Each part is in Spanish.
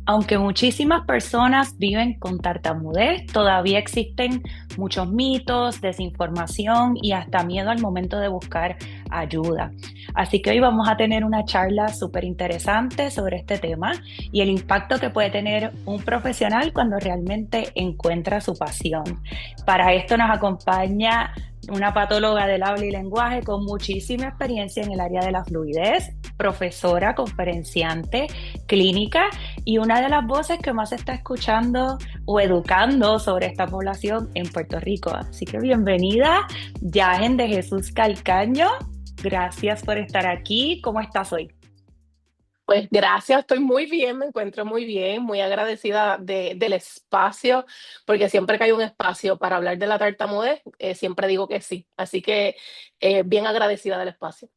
Aunque muchísimas personas viven con tartamudez, todavía existen muchos mitos, desinformación y hasta miedo al momento de buscar ayuda. Así que hoy vamos a tener una charla súper interesante sobre este tema y el impacto que puede tener un profesional cuando realmente encuentra su pasión. Para esto nos acompaña una patóloga del habla y lenguaje con muchísima experiencia en el área de la fluidez, profesora, conferenciante, clínica y una de las voces que más se está escuchando o educando sobre esta población en Puerto Rico. Así que bienvenida, Yagen de Jesús Calcaño. Gracias por estar aquí. ¿Cómo estás hoy? Pues gracias, estoy muy bien, me encuentro muy bien, muy agradecida del espacio, porque siempre que hay un espacio para hablar de la tartamudez, siempre digo que sí. Así que bien agradecida del espacio.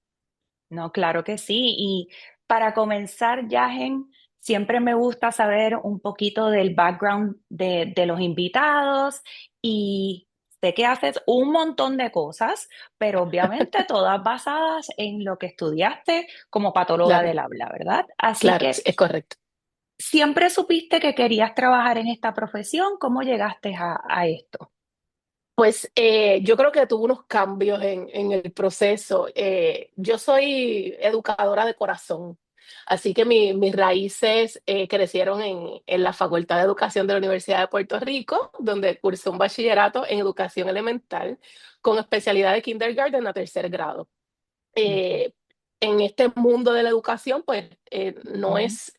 No, claro que sí. Y para comenzar, Yagen, siempre me gusta saber un poquito del background de los invitados y sé que haces un montón de cosas, pero obviamente todas basadas en lo que estudiaste como patóloga Claro, del habla, ¿verdad? Así claro, que sí, es correcto. siempre supiste que querías trabajar en esta profesión. ¿Cómo llegaste a esto? Pues yo creo que tuvo unos cambios en el proceso. Yo soy educadora de corazón, así que mis raíces crecieron en la Facultad de Educación de la Universidad de Puerto Rico, donde cursé un bachillerato en educación elemental con especialidad de kindergarten a tercer grado. Ok. eh, en este mundo de la educación, pues Ujú. no es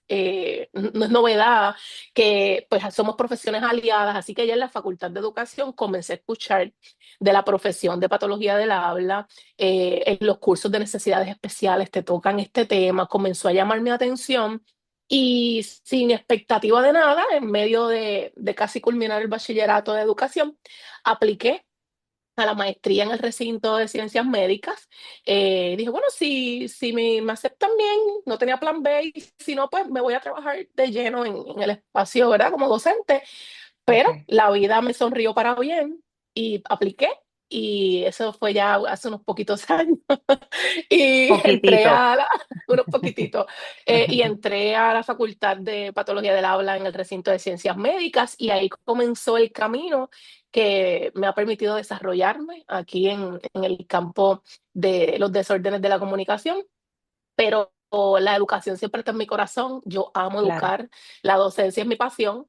novedad que pues somos profesiones aliadas, así que ya en la Facultad de Educación comencé a escuchar de la profesión de patología del habla, en los cursos de necesidades especiales te tocan este tema, comenzó a llamar mi atención y sin expectativa de nada, en medio de casi culminar el bachillerato de educación, apliqué a la maestría en el recinto de ciencias médicas. Dije, bueno, si me aceptan bien, no tenía plan B, y si no, pues me voy a trabajar de lleno en el espacio, ¿verdad? Como docente, Ok. pero la vida me sonrió para bien y apliqué. Y eso fue ya hace unos poquitos años. Y entré Poquitito. unos poquititos, y entré a la Facultad de Patología del Habla en el recinto de Ciencias Médicas y ahí comenzó el camino que me ha permitido desarrollarme aquí en el campo de los desórdenes de la comunicación, pero la educación siempre está en mi corazón, yo amo Claro. educar, la docencia es mi pasión.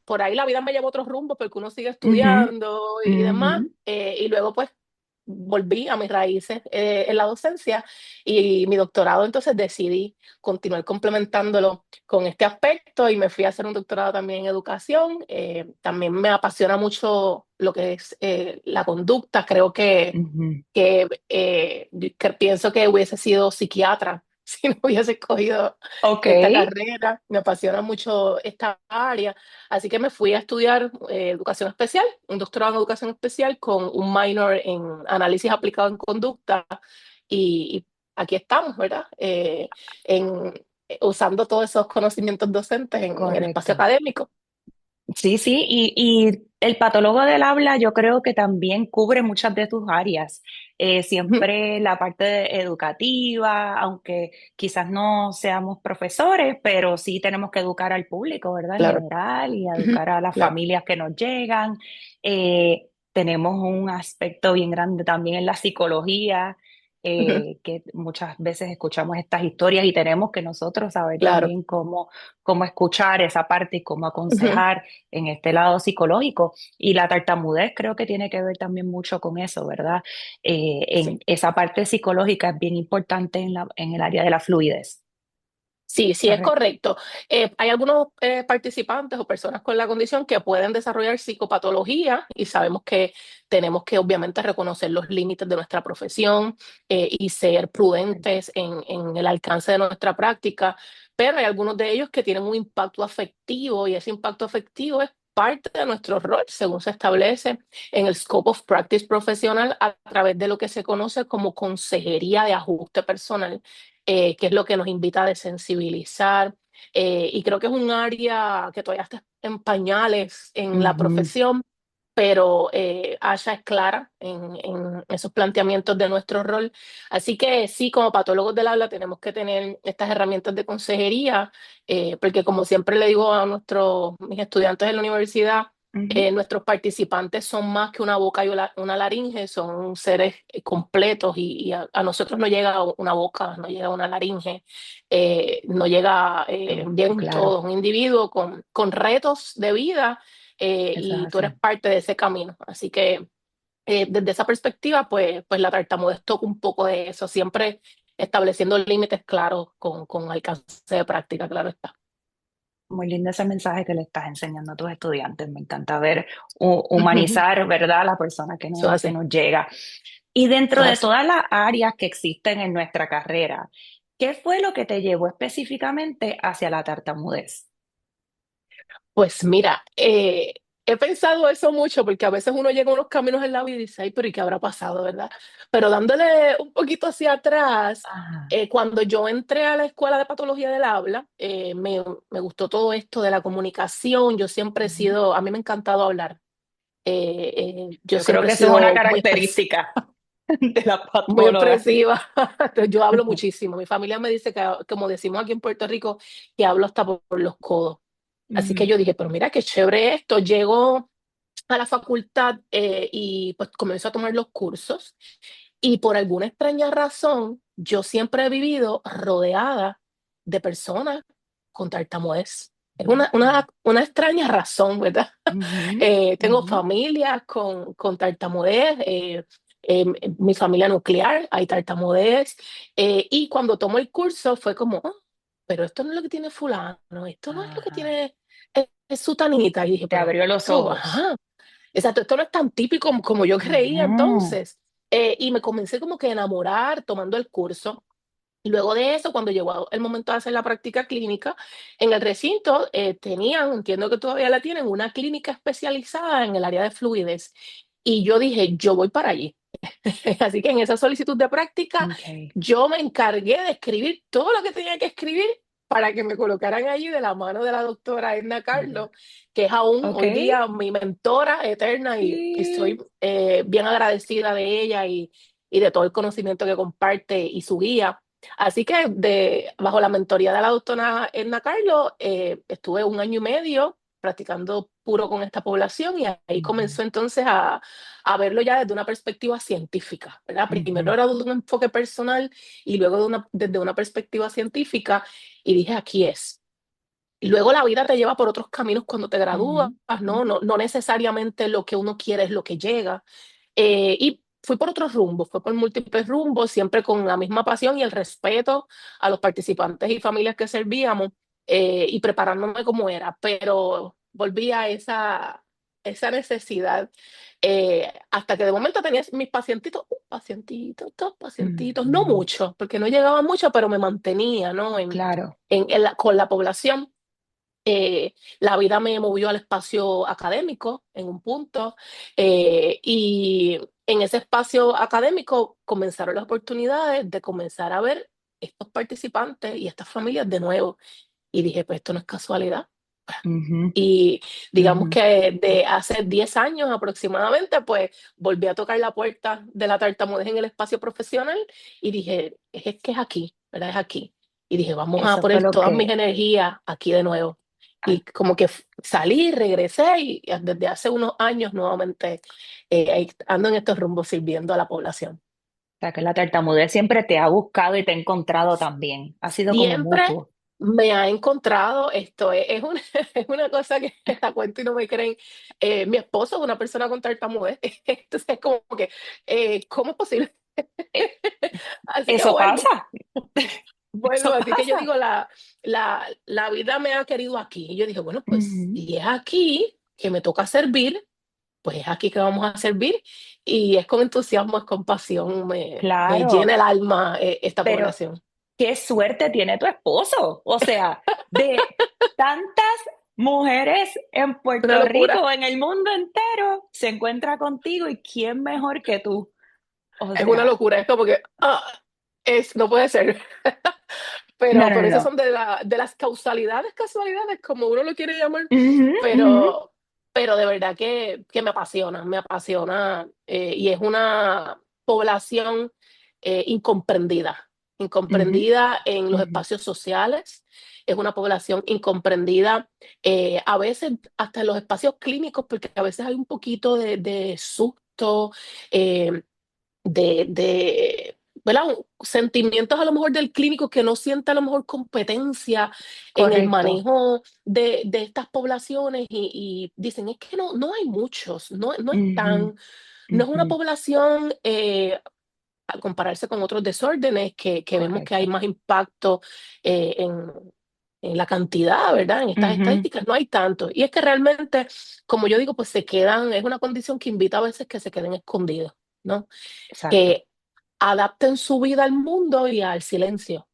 Por ahí la vida me lleva a otros rumbos porque uno sigue Ujú, estudiando y ujú. demás, y luego pues volví a mis raíces en la docencia y mi doctorado entonces decidí continuar complementándolo con este aspecto y me fui a hacer un doctorado también en educación. También me apasiona mucho lo que es la conducta, creo Ujú. que pienso que hubiese sido psiquiatra si no hubiese escogido Ok. esta carrera. Me apasiona mucho esta área, así que me fui a estudiar educación especial, un doctorado en educación especial con un minor en análisis aplicado en conducta y aquí estamos, ¿verdad? Usando todos esos conocimientos docentes en el espacio Correcto. académico. Sí, sí, y el patólogo del habla yo creo que también cubre muchas de tus áreas. Siempre la parte educativa, aunque quizás no seamos profesores, pero sí tenemos que educar al público, ¿verdad? En Claro, general, y educar a las claro. familias que nos llegan. Tenemos un aspecto bien grande también en la psicología, que muchas veces escuchamos estas historias y tenemos que nosotros saber Claro. también cómo escuchar esa parte y cómo aconsejar en este lado psicológico. Y la tartamudez creo que tiene que ver también mucho con eso, ¿verdad? En Sí. esa parte psicológica es bien importante en el área de la fluidez. Sí, sí, es Correcto. correcto. Hay algunos participantes o personas con la condición que pueden desarrollar psicopatología y sabemos que tenemos que obviamente reconocer los límites de nuestra profesión y ser prudentes en el alcance de nuestra práctica, pero hay algunos de ellos que tienen un impacto afectivo y ese impacto afectivo es parte de nuestro rol, según se establece en el scope of practice profesional a través de lo que se conoce como consejería de ajuste personal, que es lo que nos invita a desensibilizar. Y creo que es un área que todavía está en pañales en la Ujú. profesión, pero Asha es clara en esos planteamientos de nuestro rol. Así que sí, como patólogos del habla tenemos que tener estas herramientas de consejería, porque como siempre le digo a mis estudiantes en la universidad, Ujú. nuestros participantes son más que una boca y una laringe, son seres completos y a nosotros no llega una boca, no llega una laringe, no llega bien Claro, todo, un individuo con retos de vida, eso es y tú eres así. parte de ese camino. Así que desde esa perspectiva, pues la tartamudez toca un poco de eso, siempre estableciendo límites claros con alcance de práctica, claro está. Muy lindo ese mensaje que le estás enseñando a tus estudiantes. Me encanta ver humanizar, ¿verdad?, la persona Eso es que así, nos llega. Y dentro eso es de así. todas las áreas que existen en nuestra carrera, ¿qué fue lo que te llevó específicamente hacia la tartamudez? Pues mira, he pensado eso mucho porque a veces uno llega a unos caminos en la vida y dice, ay, pero ¿y qué habrá pasado, verdad? Pero dándole un poquito hacia atrás, Ajá. cuando yo entré a la escuela de patología del habla, me gustó todo esto de la comunicación. Yo siempre he Ujú. sido, a mí me ha encantado hablar. Yo Yo creo siempre he que eso es una sido muy característica de la muy patóloga. expresiva. Entonces, yo hablo muchísimo. Mi familia me dice que, como decimos aquí en Puerto Rico, que hablo hasta por los codos. Así que Ujú, yo dije, pero mira qué chévere esto. Llego a la facultad, y pues comienzo a tomar los cursos y por alguna extraña razón yo siempre he vivido rodeada de personas con tartamudez. Es mm, una extraña razón, ¿verdad? ujú, Tengo ujú. familia con tartamudez, eh, mi familia nuclear hay tartamudez, y cuando tomo el curso fue como, "Ah, pero esto no es lo que tiene fulano, esto no es lo que Ajá. tiene sutanita", y dije, Te pero abrió los esto, ojos. ajá, exacto, esto no es tan típico como yo creía Ujú, entonces. Y me comencé como que a enamorar tomando el curso. Y luego de eso, cuando llegó el momento de hacer la práctica clínica, en el recinto tenían, entiendo que todavía la tienen, una clínica especializada en el área de fluidez. Y yo dije, yo voy para allí. Así que en esa solicitud de práctica, ok. yo me encargué de escribir todo lo que tenía que escribir para que me colocaran allí de la mano de la doctora Edna Ujú. Carlos, que es aún Ok. hoy día mi mentora eterna, y soy Sí. bien agradecida de ella y de todo el conocimiento que comparte y su guía. Así que bajo la mentoría de la doctora Edna Carlos, estuve un año y medio practicando puro con esta población, y ahí Ujú, comenzó entonces a verlo ya desde una perspectiva científica, ¿verdad? Primero ujú, era desde un enfoque personal y luego desde una perspectiva científica, y dije, aquí es. Y luego la vida te lleva por otros caminos cuando te gradúas, ujú, ¿no? ujú. No necesariamente lo que uno quiere es lo que llega. Y fui por otros rumbos, fue por múltiples rumbos, siempre con la misma pasión y el respeto a los participantes y familias que servíamos, y preparándome como era, pero volví a esa necesidad, hasta que de momento tenía mis pacientitos, un pacientito, dos pacientitos, no Ujú. mucho, porque no llegaba mucho, pero me mantenía, ¿no? Claro. Con la población. La vida me movió al espacio académico en un punto, y en ese espacio académico comenzaron las oportunidades de comenzar a ver estos participantes y estas familias de nuevo. Y dije, pues esto no es casualidad. Ujú, Y digamos ujú. que de hace 10 años aproximadamente, pues volví a tocar la puerta de la tartamudez en el espacio profesional y dije, es que es aquí, ¿verdad? Es aquí. Y dije, vamos a Eso fue poner lo todas mis que... energías aquí de nuevo. Y como que salí, regresé, y desde hace unos años nuevamente ahí ando en estos rumbos sirviendo a la población. O sea, que la tartamudez siempre te ha buscado y te ha encontrado también. Ha sido como Siempre mutuo. me ha encontrado esto, es una, es una cosa que la cuento y no me creen. Mi esposo es una persona con tartamudez, entonces es como que, ¿cómo es posible? Eh, Así que Eso vuelvo, pasa, vuelvo, eso así que yo pasa. digo, la vida me ha querido aquí. Y yo dije, bueno, pues Ujú. si es aquí que me toca servir, pues es aquí que vamos a servir. Y es con entusiasmo, es con pasión, me Claro, llena el alma esta pero población. qué suerte tiene tu esposo. O sea, de tantas mujeres en Una Puerto locura. Rico, en el mundo entero, se encuentra contigo y quién mejor que tú. O Es una sea, locura, es como que no puede ser. no, no, Pero esas no. son de las casualidades, como uno lo quiere llamar. Ujú, ujú. Pero, pero de verdad que me apasiona y es una población incomprendida, Ujú, incomprendida en los ujú. espacios sociales, es una población incomprendida a veces hasta en los espacios clínicos, porque a veces hay un poquito de susto, eh, de ¿verdad? Sentimientos a lo mejor del clínico que no siente a lo mejor competencia en el Correcto. manejo de estas poblaciones y dicen, es que no hay muchos, no Ujú, no es una ujú. población al compararse con otros desórdenes que vemos que hay Correcto. más impacto eh, en, en la cantidad, ¿verdad? En estas Ujú, estadísticas no hay tanto. Y es que realmente, como yo digo, pues se quedan, es una condición que invita a veces que se queden escondidos, ¿no? exacto. Que adapten su vida al mundo y al silencio.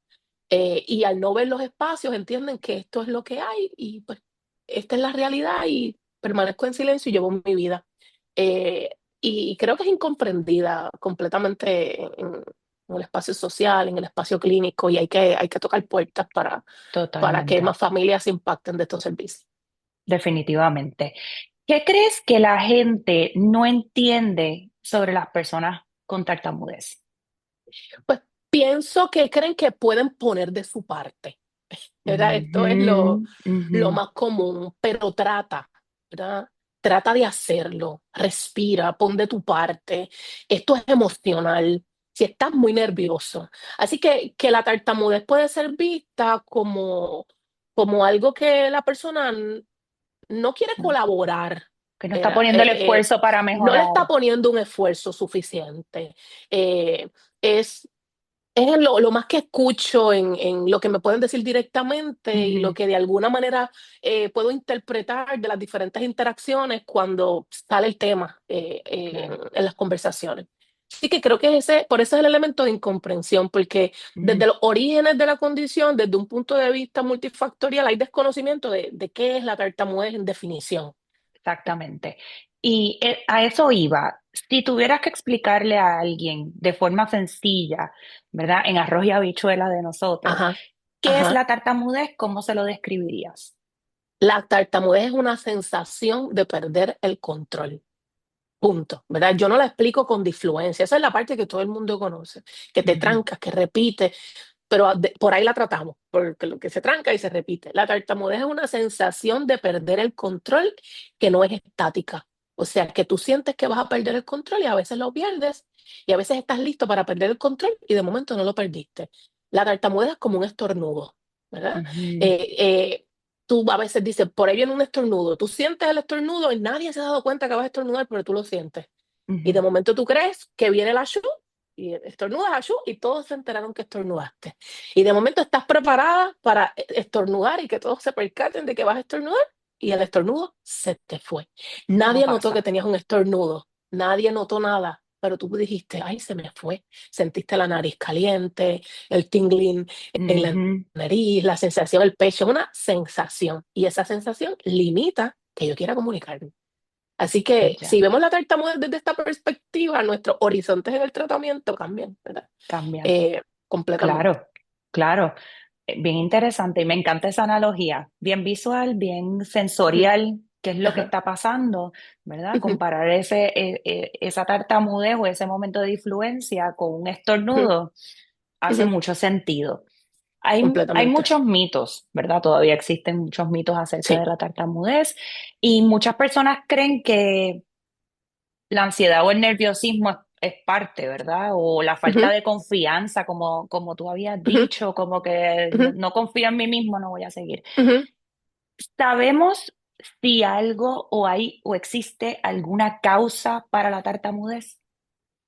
Y al no ver los espacios, entienden que esto es lo que hay y pues esta es la realidad y permanezco en silencio y llevo mi vida. Eh, y creo que es incomprendida completamente en el espacio social, en el espacio clínico y hay que tocar puertas para que Totalmente. más familias se impacten de estos servicios. Definitivamente. ¿Qué crees que la gente no entiende sobre las personas con tartamudez? Pues pienso que creen que pueden poner de su parte. ¿Verdad? Esto es Ujú, ujú, lo más común, pero trata, ¿verdad? Trata de hacerlo, respira, pon de tu parte. Esto es emocional, si estás muy nervioso. Así que la tartamudez puede ser vista como algo que la persona no quiere ¿no? colaborar, Que no está ¿verdad? poniendo el esfuerzo para No le mejorar. está poniendo un esfuerzo suficiente. Eh, es es lo más que escucho en lo que me pueden decir directamente y lo Ujú, que de alguna manera puedo interpretar de las diferentes interacciones cuando sale el tema claro. en las conversaciones. Así que creo que por eso es el elemento de incomprensión, porque Ujú, desde los orígenes de la condición, desde un punto de vista multifactorial, hay desconocimiento de qué es la tartamudez en definición. exactamente. Y a eso iba. Si tuvieras que explicarle a alguien de forma sencilla, ¿verdad? En arroz y habichuela de nosotros, Ajá, ¿qué es ajá. la tartamudez? ¿Cómo se lo describirías? La tartamudez es una sensación de perder el control. Punto, ¿verdad? Yo no la explico con disfluencia. Esa es la parte que todo el mundo conoce, que te Ujú, trancas, que repite, pero por ahí la tratamos, porque lo que se tranca y se repite. La tartamudez es una sensación de perder el control que no es estática. O sea, que tú sientes que vas a perder el control y a veces lo pierdes y a veces estás listo para perder el control y de momento no lo perdiste. La tartamudez es como un estornudo, ¿verdad? ujú, Eh, eh, Tú a veces dices, por ahí viene un estornudo. Tú sientes el estornudo y nadie se ha dado cuenta que vas a estornudar, pero tú lo sientes. Y de ujú. momento tú crees que viene la shu y estornudas a shu y todos se enteraron que estornudaste. Y de momento estás preparada para estornudar y que todos se percaten de que vas a estornudar y el estornudo se te fue. Eso Nadie notó que pasa. tenías un estornudo, nadie notó nada, pero tú dijiste, ay, se me fue. Sentiste la nariz caliente, el tingling en la Ujú, nariz, la sensación del pecho, es una sensación y esa sensación limita que yo quiera comunicarme. Así que si ya, vemos la tartamudez desde esta perspectiva, nuestros horizontes en el tratamiento cambian, ¿verdad? cambian. Eh, Completamente. Claro, claro. Bien interesante y me encanta esa analogía. Bien visual, bien Ujú, sensorial, qué es lo que ajá, está pasando, ¿verdad? ujú, Comparar esa tartamudez o ese momento de influencia con un ujú, estornudo hace ujú, mucho sentido. Hay completamente. muchos mitos, ¿verdad? Todavía existen muchos mitos acerca de Sí. la tartamudez y muchas personas creen que la ansiedad o el nerviosismo es parte, ¿verdad? O la falta Ujú, de confianza, como tú habías ujú, dicho, como que ujú, no confío en mí mismo, no voy a seguir. ujú. ¿Sabemos si algo o hay o existe alguna causa para la tartamudez?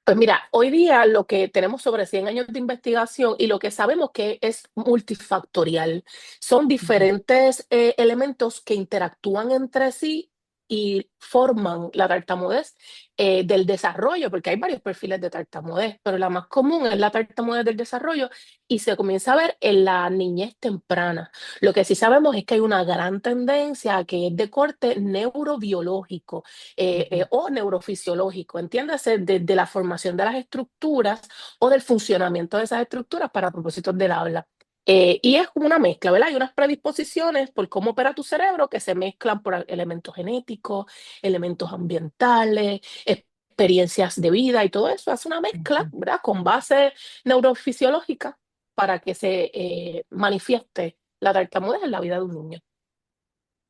Pues mira, hoy día lo que tenemos sobre 100 años de investigación y lo que sabemos que es multifactorial, son Ujú, diferentes elementos que interactúan entre sí y forman la tartamudez del desarrollo, porque hay varios perfiles de tartamudez, pero la más común es la tartamudez del desarrollo y se comienza a ver en la niñez temprana. Lo que sí sabemos es que hay una gran tendencia a que es de corte neurobiológico ujú. o neurofisiológico, entiéndase, desde la formación de las estructuras o del funcionamiento de esas estructuras para propósitos del habla. Y es como una mezcla, ¿verdad? Hay unas predisposiciones por cómo opera tu cerebro que se mezclan por elementos genéticos, elementos ambientales, experiencias de vida y todo eso. Hace una mezcla, Ujú. ¿verdad? Con base neurofisiológica para que se manifieste la tartamudez en la vida de un niño.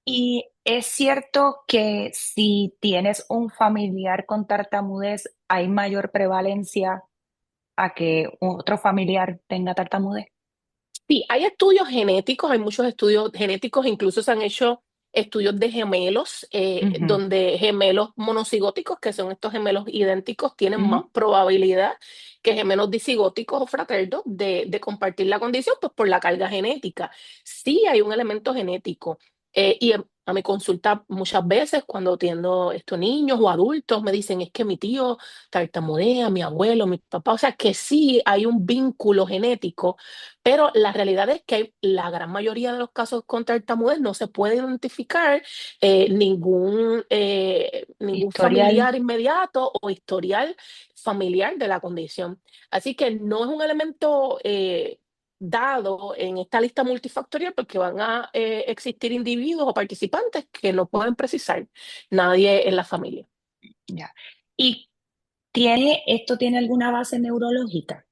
Y es cierto que si tienes un familiar con tartamudez, hay mayor prevalencia a que otro familiar tenga tartamudez. Sí, hay estudios genéticos, hay muchos estudios genéticos, incluso se han hecho estudios de gemelos, Ujú, donde gemelos monocigóticos, que son estos gemelos idénticos, tienen más ujú, probabilidad que gemelos disigóticos o fraternos de compartir la condición, pues por la carga genética. Sí hay un elemento genético. A mi consulta muchas veces cuando atiendo estos niños o adultos me dicen, es que mi tío tartamudea, mi abuelo, mi papá, o sea que sí hay un vínculo genético, pero la realidad es que la gran mayoría de los casos con tartamudez no se puede identificar ningún historial, familiar inmediato o historial familiar de la condición. Así que no es un elemento dado en esta lista multifactorial porque van a existir individuos o participantes que no pueden precisar nadie en la familia. ya. ¿Y esto tiene alguna base neurológica?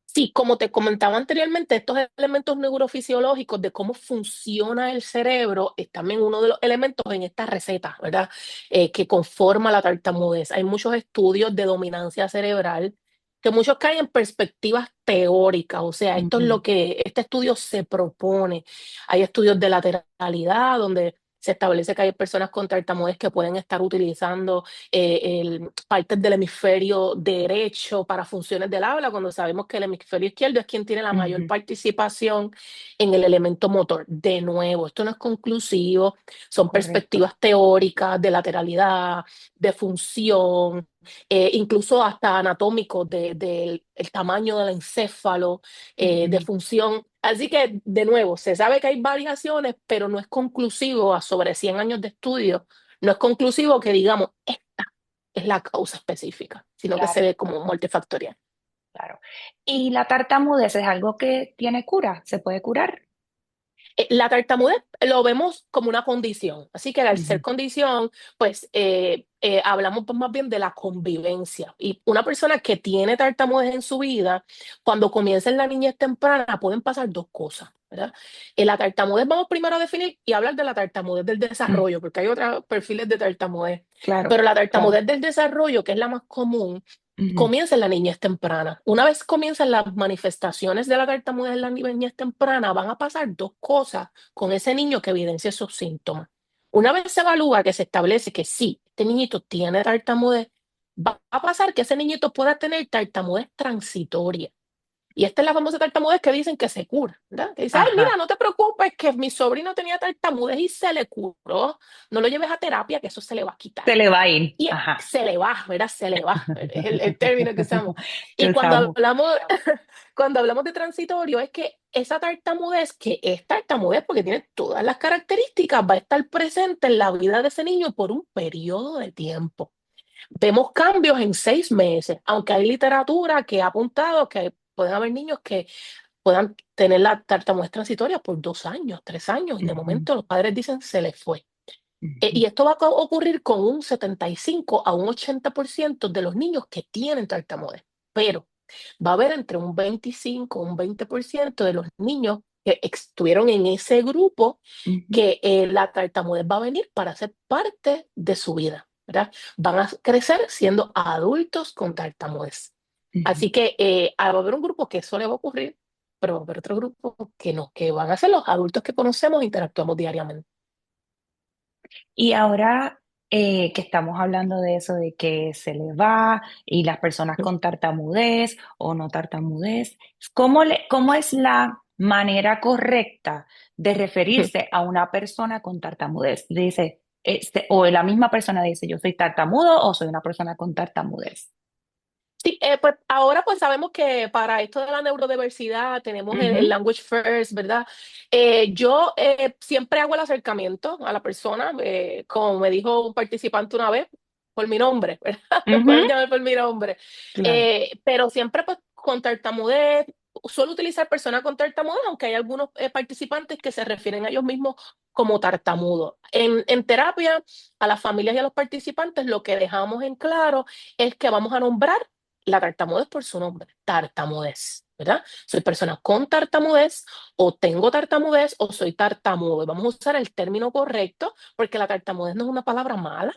Sí, como te comentaba anteriormente, estos elementos neurofisiológicos de cómo funciona el cerebro es también uno de los elementos en esta receta, ¿verdad? Que conforma la tartamudez. Hay muchos estudios de dominancia cerebral que muchos caen en perspectivas teóricas, o sea, esto es Ujú, lo que este estudio se propone. Hay estudios de lateralidad donde se establece que hay personas con tartamudez que pueden estar utilizando partes del hemisferio derecho para funciones del habla, cuando sabemos que el hemisferio izquierdo es quien tiene la mayor ujú, participación en el elemento motor. De nuevo, esto no es conclusivo, son correcto. perspectivas teóricas de lateralidad, de función, incluso hasta anatómicos del el tamaño del encéfalo, de Ujú, función. Así que, de nuevo, se sabe que hay variaciones, pero no es conclusivo a sobre 100 años de estudio, no es conclusivo que digamos, es la causa específica, sino que se claro, ve como multifactorial. claro. ¿Y la tartamudez es algo que tiene cura? ¿Se puede curar? La tartamudez lo vemos como una condición, así que al ser Ujú, condición, pues hablamos pues, más bien de la convivencia. Y una persona que tiene tartamudez en su vida, cuando comienza en la niñez temprana, pueden pasar dos cosas, ¿verdad? En la tartamudez vamos primero a definir y hablar de la tartamudez del mm, desarrollo, porque hay otros perfiles de tartamudez, claro, pero la claro. tartamudez del desarrollo, que es la más común, Ujú, comienza en la niñez temprana. Una vez comienzan las manifestaciones de la tartamudez en la niñez temprana, van a pasar dos cosas con ese niño que evidencia esos síntomas. Una vez se evalúa que se establece que sí, este niñito tiene tartamudez, va a pasar que ese niñito pueda tener tartamudez transitoria. Y esta es la famosa tartamudez que dicen que se cura, ¿verdad? Que dice, ay, mira, ajá, no te preocupes, que mi sobrino tenía tartamudez y se le curó. No lo lleves a terapia, que eso se le va a quitar. se le va a ir. Y Ajá. se le va, ¿verdad? Se le va, es el término que usamos. Que Y usamos. cuando hablamos de transitorio, es que esa tartamudez, que es tartamudez porque tiene todas las características, va a estar presente en la vida de ese niño por un periodo de tiempo. Vemos cambios en 6 meses, aunque hay literatura que ha apuntado que pueden haber niños que puedan tener la tartamudez transitoria por 2 años, 3 años, y de Ujú, momento los padres dicen se les fue. ujú, Y esto va a ocurrir con un 75 a un 80% de los niños que tienen tartamudez, pero va a haber entre un 25 a un 20% de los niños que estuvieron en ese grupo ujú, que la tartamudez va a venir para ser parte de su vida, ¿verdad? Van a crecer siendo adultos con tartamudez. ujú. Así que va a haber un grupo que eso le va a ocurrir, pero va a haber otro grupo que no, que van a ser los adultos que conocemos e interactuamos diariamente. Y ahora que estamos hablando de eso, de que se le va y las personas con tartamudez o no tartamudez, cómo es la manera correcta de referirse a una persona con tartamudez? Dice, o la misma persona dice, yo soy tartamudo o soy una persona con tartamudez. Sí, pues ahora pues sabemos que para esto de la neurodiversidad tenemos el Ujú, language first, ¿verdad? Yo siempre hago el acercamiento a la persona, como me dijo un participante una vez, por mi nombre, ¿verdad? Me ujú, pueden llamar por mi nombre. claro. Pero siempre pues con tartamudez, suelo utilizar persona con tartamudez, aunque hay algunos participantes que se refieren a ellos mismos como tartamudos. En terapia, a las familias y a los participantes, lo que dejamos en claro es que vamos a nombrar la tartamudez por su nombre, tartamudez, ¿verdad? Soy persona con tartamudez, o tengo tartamudez, o soy tartamudo. Y vamos a usar el término correcto, porque la tartamudez no es una palabra mala,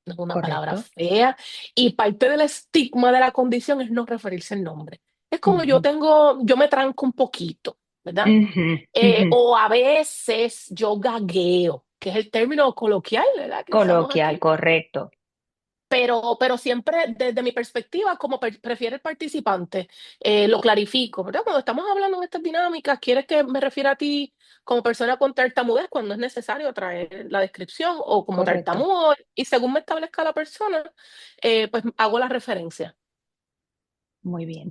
no es una palabra Correcto. fea, y parte del estigma de la condición es no referirse al nombre. Es como Ujú, yo me tranco un poquito, ¿verdad? ujú, ujú. O a veces yo gagueo, que es el término coloquial, ¿verdad? Que usamos Coloquial, aquí. correcto, Pero siempre desde mi perspectiva, como prefiere el participante, lo clarifico, ¿verdad? Cuando estamos hablando de estas dinámicas, ¿quieres que me refiera a ti como persona con tartamudez cuando es necesario traer la descripción o como correcto. tartamudo? Y según me establezca la persona, pues hago la referencia. Muy bien.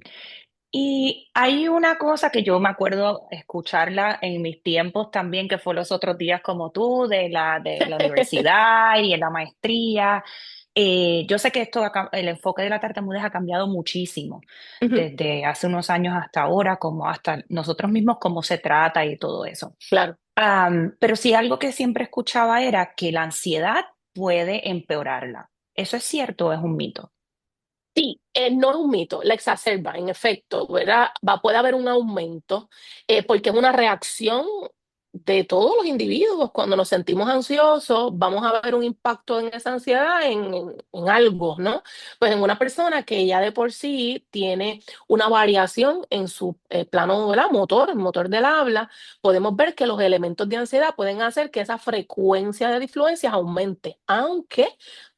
Y hay una cosa que yo me acuerdo escucharla en mis tiempos también, que fue los otros días como tú, de la universidad y en la maestría. Yo sé que el enfoque de la tartamudez ha cambiado muchísimo, Ujú, desde hace unos años hasta ahora, como hasta nosotros mismos, cómo se trata y todo eso. claro. Pero sí, algo que siempre escuchaba era que la ansiedad puede empeorarla. ¿Eso es cierto o es un mito? Sí, no es un mito, la exacerba, en efecto, ¿verdad? Puede haber un aumento porque es una reacción de todos los individuos. Cuando nos sentimos ansiosos, vamos a ver un impacto en esa ansiedad en algo, ¿no? Pues en una persona que ya de por sí tiene una variación en su plano, ¿verdad? Motor, el motor del habla, podemos ver que los elementos de ansiedad pueden hacer que esa frecuencia de disfluencias aumente, aunque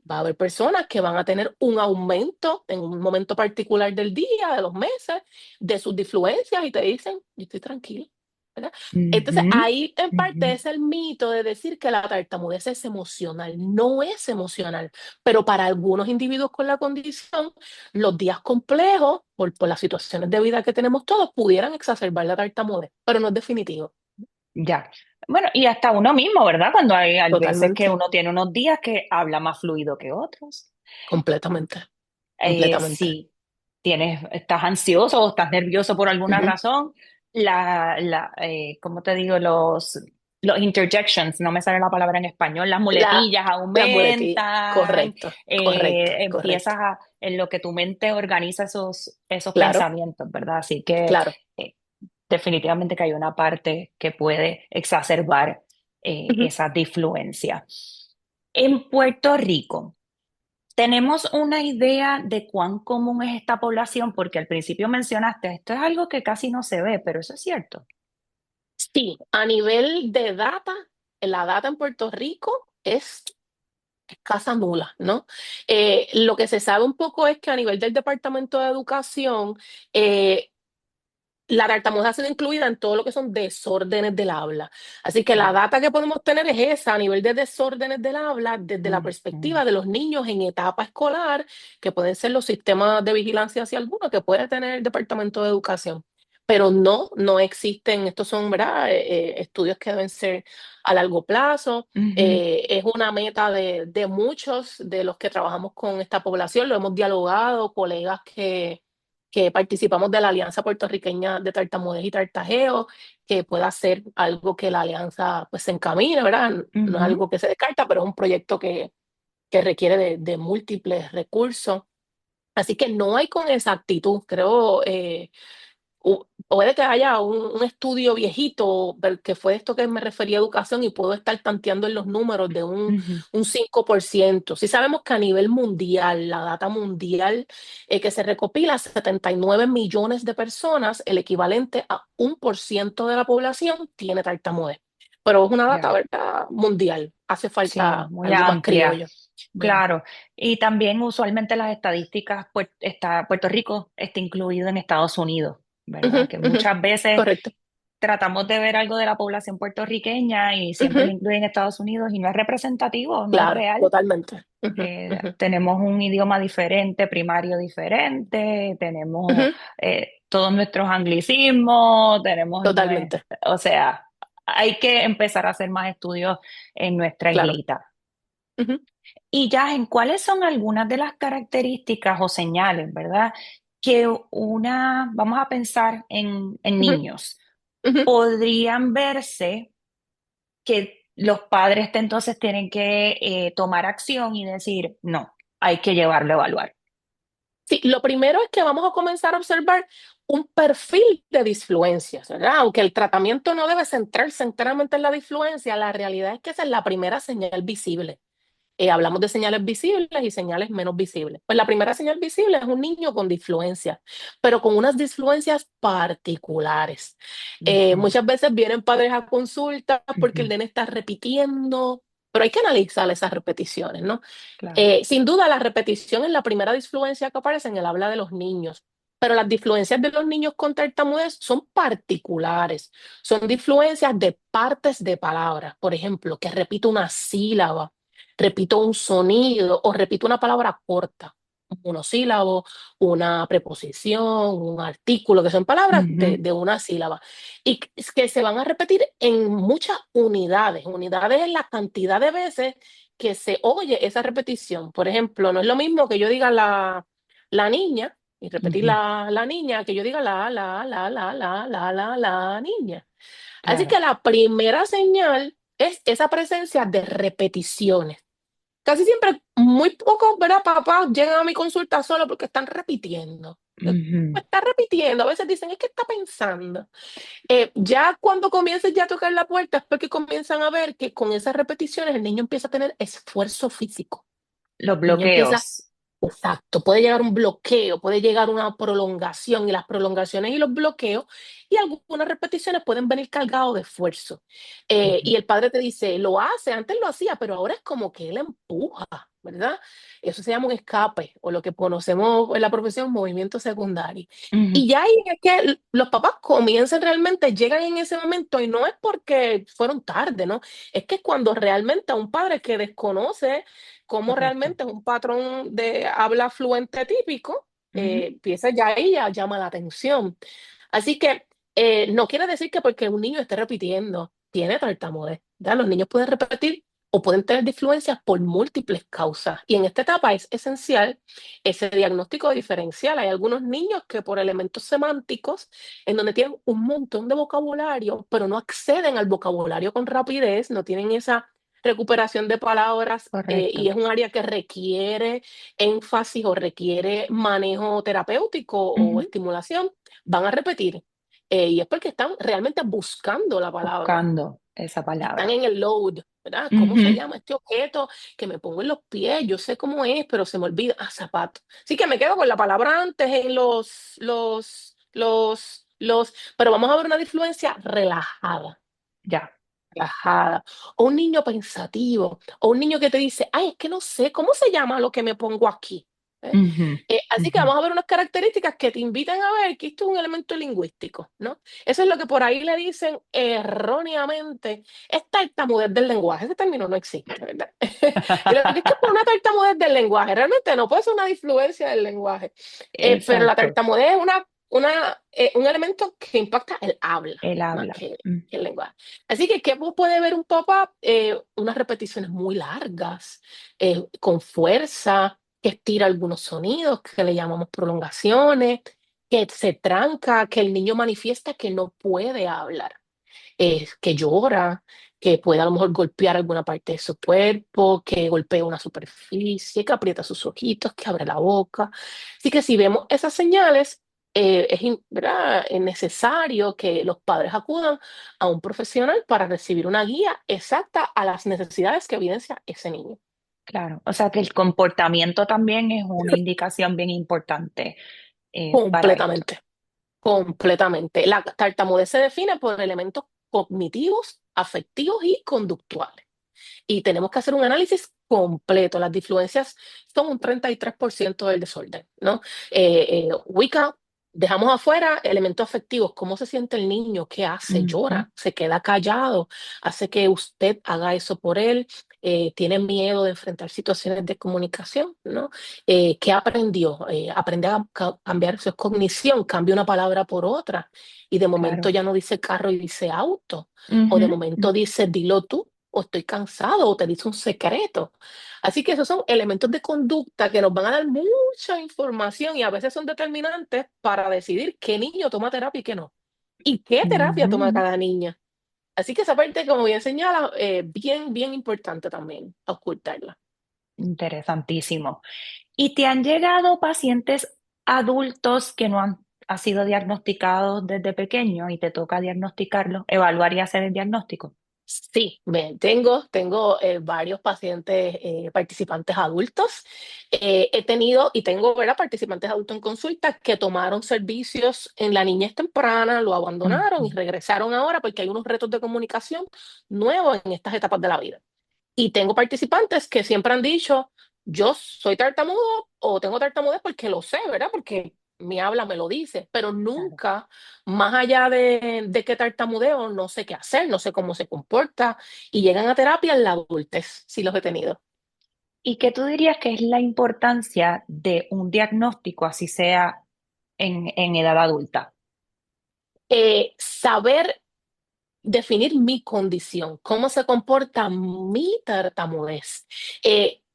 va a haber personas que van a tener un aumento en un momento particular del día, de los meses, de sus disfluencias y te dicen, yo estoy tranquila, ¿verdad? Entonces Ujú, ahí en ujú. parte es el mito de decir que la tartamudez es emocional. No es emocional, pero para algunos individuos con la condición, los días complejos, por las situaciones de vida que tenemos todos, pudieran exacerbar la tartamudez, pero no es definitivo. Ya. Bueno, y hasta uno mismo, ¿verdad? Cuando hay veces que Totalmente, uno tiene unos días que habla más fluido que otros. completamente, completamente. Si estás ansioso o estás nervioso por alguna Ujú. razón, ¿cómo te digo? Los interjections, no me sale la palabra en español, las La, muletillas la muletilla, aumentan, correcto, correcto, correcto. en lo que tu mente organiza esos Claro, pensamientos, ¿verdad? Así que claro. eh, definitivamente que hay una parte que puede exacerbar Ujú. esa disfluencia. En Puerto Rico, ¿tenemos una idea de cuán común es esta población? Porque al principio mencionaste, esto es algo que casi no se ve, pero eso es cierto. Sí, a nivel de data, la data en Puerto Rico es escasa nula, ¿no? Lo que se sabe un poco es que a nivel del Departamento de Educación, eh, la tartamudez ha sido incluida en todo lo que son desórdenes del habla. Así que la Ya. data que podemos tener es esa a nivel de desórdenes del habla desde la Ujú, perspectiva de los niños en etapa escolar, que pueden ser los sistemas de vigilancia hacia alguno que puede tener el Departamento de Educación. Pero no existen, estos son, ¿verdad? Estudios que deben ser a largo plazo. ujú, Es una meta de muchos de los que trabajamos con esta población, lo hemos dialogado, colegas que participamos de la Alianza Puertorriqueña de Tartamudez y Tartajeo, que pueda ser algo que la alianza pues se encamine, ¿verdad? No es ujú. algo que se descarta, pero es un proyecto que requiere de múltiples recursos. Así que no hay con exactitud, creo, puede que haya un estudio viejito, que fue esto que me refería a educación y puedo estar tanteando en los números de Ujú. un 5%. Sí sabemos que a nivel mundial, la data mundial que se recopila, 79 millones de personas, el equivalente a 1% de la población tiene tartamudez. Pero es una data, Ya, ¿verdad? Mundial. Hace sí, falta muy algo más amplia, criollo. Bien. claro. Y también usualmente las estadísticas, Puerto Rico está incluido en Estados Unidos, ¿verdad? Ujú, Que ujú. muchas veces Correcto. tratamos de ver algo de la población puertorriqueña y siempre lo Ujú. incluyen en Estados Unidos y no es representativo, no es Claro, real. totalmente. Ujú, ujú, Tenemos un idioma diferente, primario diferente, tenemos ujú. todos nuestros anglicismos, Totalmente. o sea, hay que empezar a hacer más estudios en nuestra Claro. islita. Ujú. Y ya, ¿en cuáles son algunas de las características o señales, verdad? que vamos a pensar en Ujú, niños, ujú. podrían verse que los padres entonces tienen que tomar acción y decir, no, hay que llevarlo a evaluar. Sí, lo primero es que vamos a comenzar a observar un perfil de disfluencias, ¿verdad? Aunque el tratamiento no debe centrarse enteramente en la disfluencia, la realidad es que esa es la primera señal visible. Hablamos de señales visibles y señales menos visibles. Pues la primera señal visible es un niño con disfluencia, pero con unas disfluencias particulares. Ujú, Muchas veces vienen padres a consulta porque el ujú, nene está repitiendo, pero hay que analizar esas repeticiones, ¿no? claro. Sin duda, la repetición es la primera disfluencia que aparece en el habla de los niños, pero las disfluencias de los niños con tartamudez son particulares, son disfluencias de partes de palabras, por ejemplo, que repito una sílaba, repito un sonido o repito una palabra corta, un monosílabo, una preposición, un artículo, que son palabras Ujú, de una sílaba, y que se van a repetir en muchas unidades. Unidades es la cantidad de veces que se oye esa repetición. Por ejemplo, no es lo mismo que yo diga la niña y repetir ujú, la niña que yo diga la niña. Así claro. que la primera señal es esa presencia de repeticiones. Casi siempre, muy pocos, ¿verdad? Papás llegan a mi consulta solo porque están repitiendo. Ujú. Está repitiendo. A veces dicen, es que está pensando. Ya cuando comiences ya a tocar la puerta es porque comienzan a ver que con esas repeticiones el niño empieza a tener esfuerzo físico. Los El niño empieza, bloqueos. exacto, puede llegar un bloqueo, puede llegar una prolongación y las prolongaciones y los bloqueos y algunas repeticiones pueden venir cargados de esfuerzo. Ujú, Y el padre te dice, lo hace, antes lo hacía, pero ahora es como que él empuja, ¿verdad? Eso se llama un escape o lo que conocemos en la profesión movimiento secundario. ujú, Y ya ahí es que los papás comienzan realmente, llegan en ese momento y no es porque fueron tarde, ¿no? Es que cuando realmente a un padre que desconoce cómo correcto. realmente es un patrón de habla fluente típico, Ujú, empieza ya ahí, ya llama la atención. Así que no quiere decir que porque un niño esté repitiendo, tiene tartamudez. ¿Ya? Los niños pueden repetir o pueden tener disfluencias por múltiples causas. Y en esta etapa es esencial ese diagnóstico diferencial. Hay algunos niños que por elementos semánticos, en donde tienen un montón de vocabulario, pero no acceden al vocabulario con rapidez, no tienen esa recuperación de palabras y correcto. es un área que requiere énfasis o requiere manejo terapéutico o Ujú, estimulación, van a repetir. Y es porque están realmente buscando la palabra, buscando esa están palabra. en el load, ¿verdad? ¿Cómo se Ujú, llama este objeto que me pongo en los pies? Yo sé cómo es, pero se me olvida. Ah, zapato. Así que me quedo con la palabra antes en pero vamos a ver una disfluencia relajada, ya. relajada, o un niño pensativo, o un niño que te dice, ay, es que no sé, ¿cómo se llama lo que me pongo aquí? ¿Eh? Ujú, Así que ujú. vamos a ver unas características que te invitan a ver que esto es un elemento lingüístico, ¿no? Eso es lo que por ahí le dicen erróneamente, es tartamudez del lenguaje. Ese término no existe, ¿verdad? Y lo que es que es una tartamudez del lenguaje, realmente no puede ser una disfluencia del lenguaje. Pero la Exacto. tartamudez es un elemento que impacta el habla El más habla. que el lenguaje. Así que, ¿qué puede ver un papá? Unas repeticiones muy largas, con fuerza, que estira algunos sonidos, que le llamamos prolongaciones, que se tranca, que el niño manifiesta que no puede hablar, que llora, que puede a lo mejor golpear alguna parte de su cuerpo, que golpea una superficie, que aprieta sus ojitos, que abre la boca. Así que si vemos esas señales, ¿verdad? Es necesario que los padres acudan a un profesional para recibir una guía exacta a las necesidades que evidencia ese niño. Claro. O sea que el comportamiento también es una indicación bien importante para esto. Completamente. Completamente. La tartamudez se define por elementos cognitivos, afectivos y conductuales. Y tenemos que hacer un análisis completo. Las disfluencias son un 33% del desorden, ¿no? Wicca, dejamos afuera elementos afectivos. ¿Cómo se siente el niño? ¿Qué hace? Ujú, ¿Llora? ¿Se queda callado? ¿Hace que usted haga eso por él? ¿Tiene miedo de enfrentar situaciones de comunicación? ¿No? ¿Qué aprendió? Aprende a cambiar su cognición, cambia una palabra por otra y de momento claro. ya no dice carro y dice auto, o de Ujú, momento dice dilo tú. o estoy cansado, o te dice un secreto. Así que esos son elementos de conducta que nos van a dar mucha información y a veces son determinantes para decidir qué niño toma terapia y qué no. Y qué terapia toma Ujú. cada niña. Así que esa parte, como bien señala, bien, bien importante también, ocultarla. Interesantísimo. ¿Y te han llegado pacientes adultos que no han sido diagnosticados desde pequeño y te toca diagnosticarlos, evaluar y hacer el diagnóstico? Sí, tengo varios pacientes, participantes adultos. He tenido y tengo, ¿verdad? Participantes adultos en consulta que tomaron servicios en la niñez temprana, lo abandonaron y Ujú. regresaron ahora porque hay unos retos de comunicación nuevos en estas etapas de la vida. Y tengo participantes que siempre han dicho, yo soy tartamudo o tengo tartamudez porque lo sé, ¿verdad? Porque mi habla me lo dice, pero Claro. nunca, más allá de que tartamudeo, no sé qué hacer, no sé cómo se comporta y llegan a terapia en la adultez, si los he tenido. ¿Y qué tú dirías que es la importancia de un diagnóstico, así sea en edad adulta? Saber definir mi condición, cómo se comporta mi tartamudez,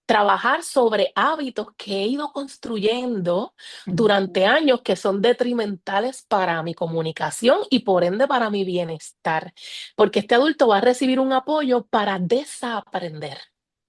trabajar sobre hábitos que he ido construyendo durante Ujú. años que son detrimentales para mi comunicación y por ende para mi bienestar, porque este adulto va a recibir un apoyo para desaprender,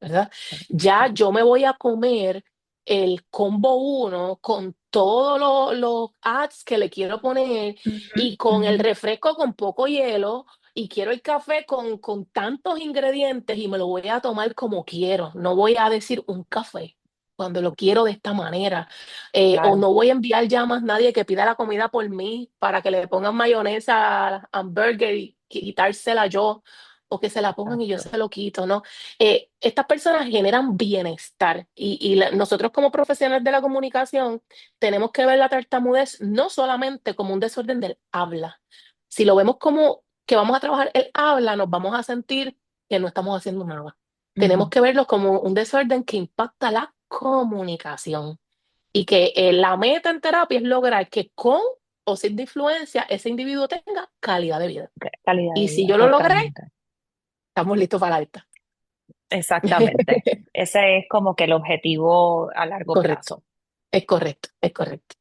¿verdad? Ya yo me voy a comer el combo uno con todos los ads que le quiero poner Ujú, y con el ujú. refresco con poco hielo y quiero el café con tantos ingredientes y me lo voy a tomar como quiero. No voy a decir un café cuando lo quiero de esta manera. O Claro, no voy a enviar ya más nadie que pida la comida por mí para que le pongan mayonesa al hamburger y quitársela yo o que se la pongan y yo exacto. se lo quito, ¿no? Estas personas generan bienestar y nosotros como profesionales de la comunicación tenemos que ver la tartamudez no solamente como un desorden del habla. Si lo vemos como que vamos a trabajar el habla, nos vamos a sentir que no estamos haciendo nada. Tenemos Ujú. que verlo como un desorden que impacta la comunicación y que la meta en terapia es lograr que con o sin de influencia ese individuo tenga calidad de vida. Calidad Y de si vida, yo lo logré, totalmente. estamos listos para la alta. Exactamente. Ese es como que el objetivo a largo Correcto, plazo. es correcto, es correcto.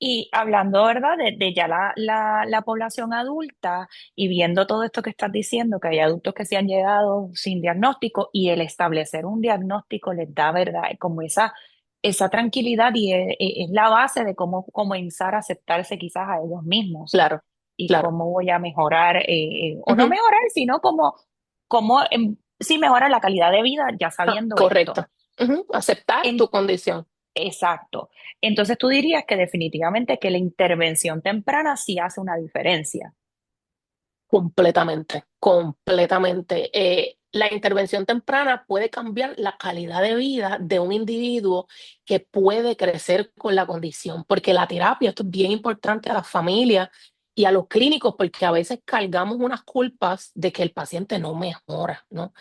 Y hablando, ¿verdad?, de ya la población adulta y viendo todo esto que estás diciendo, que hay adultos que se han llegado sin diagnóstico y el establecer un diagnóstico les da, ¿verdad?, como esa tranquilidad y es la base de cómo comenzar a aceptarse quizás a ellos mismos Claro, y claro. cómo voy a mejorar, o no Ujú. mejorar, sino como sí mejorar la calidad de vida ya Ah, sabiendo esto. correcto. Ujú. Aceptar tu condición. Exacto. Entonces tú dirías que definitivamente que la intervención temprana sí hace una diferencia. Completamente, completamente. La intervención temprana puede cambiar la calidad de vida de un individuo que puede crecer con la condición, porque la terapia, esto es bien importante a las familias y a los clínicos, porque a veces cargamos unas culpas de que el paciente no mejora, ¿no?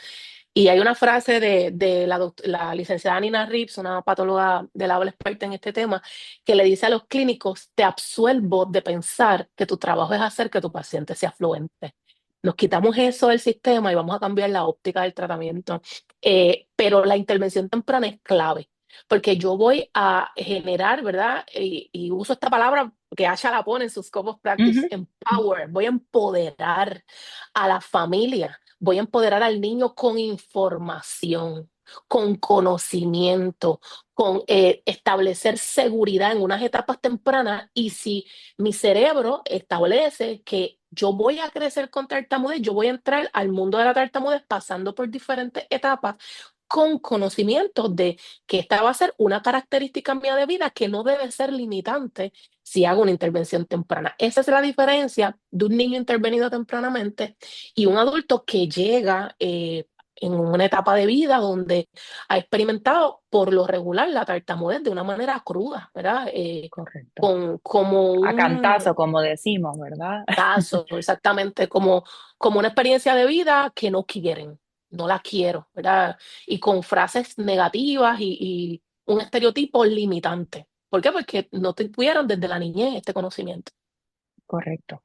Y hay una frase de la licenciada Nina Rips, una patóloga del habla experta en este tema, que le dice a los clínicos, te absuelvo de pensar que tu trabajo es hacer que tu paciente sea fluente. Nos quitamos eso del sistema y vamos a cambiar la óptica del tratamiento. Pero la intervención temprana es clave, porque yo voy a generar, ¿verdad? Y uso esta palabra que Asha la pone en sus Scope of Ujú. Practice, empower, voy a empoderar a la familia. Voy a empoderar al niño con información, con conocimiento, con establecer seguridad en unas etapas tempranas. Y si mi cerebro establece que yo voy a crecer con tartamudez, yo voy a entrar al mundo de la tartamudez pasando por diferentes etapas con conocimiento de que esta va a ser una característica mía de vida que no debe ser limitante si hago una intervención temprana. Esa es la diferencia de un niño intervenido tempranamente y un adulto que llega en una etapa de vida donde ha experimentado por lo regular la tartamudez de una manera cruda, ¿verdad? Correcto. Como A un cantazo, como decimos, ¿verdad? caso, exactamente, como una experiencia de vida que no quieren, no la quiero, ¿verdad? Y con frases negativas y un estereotipo limitante. ¿Por qué? Porque no tuvieron desde la niñez este conocimiento. Correcto.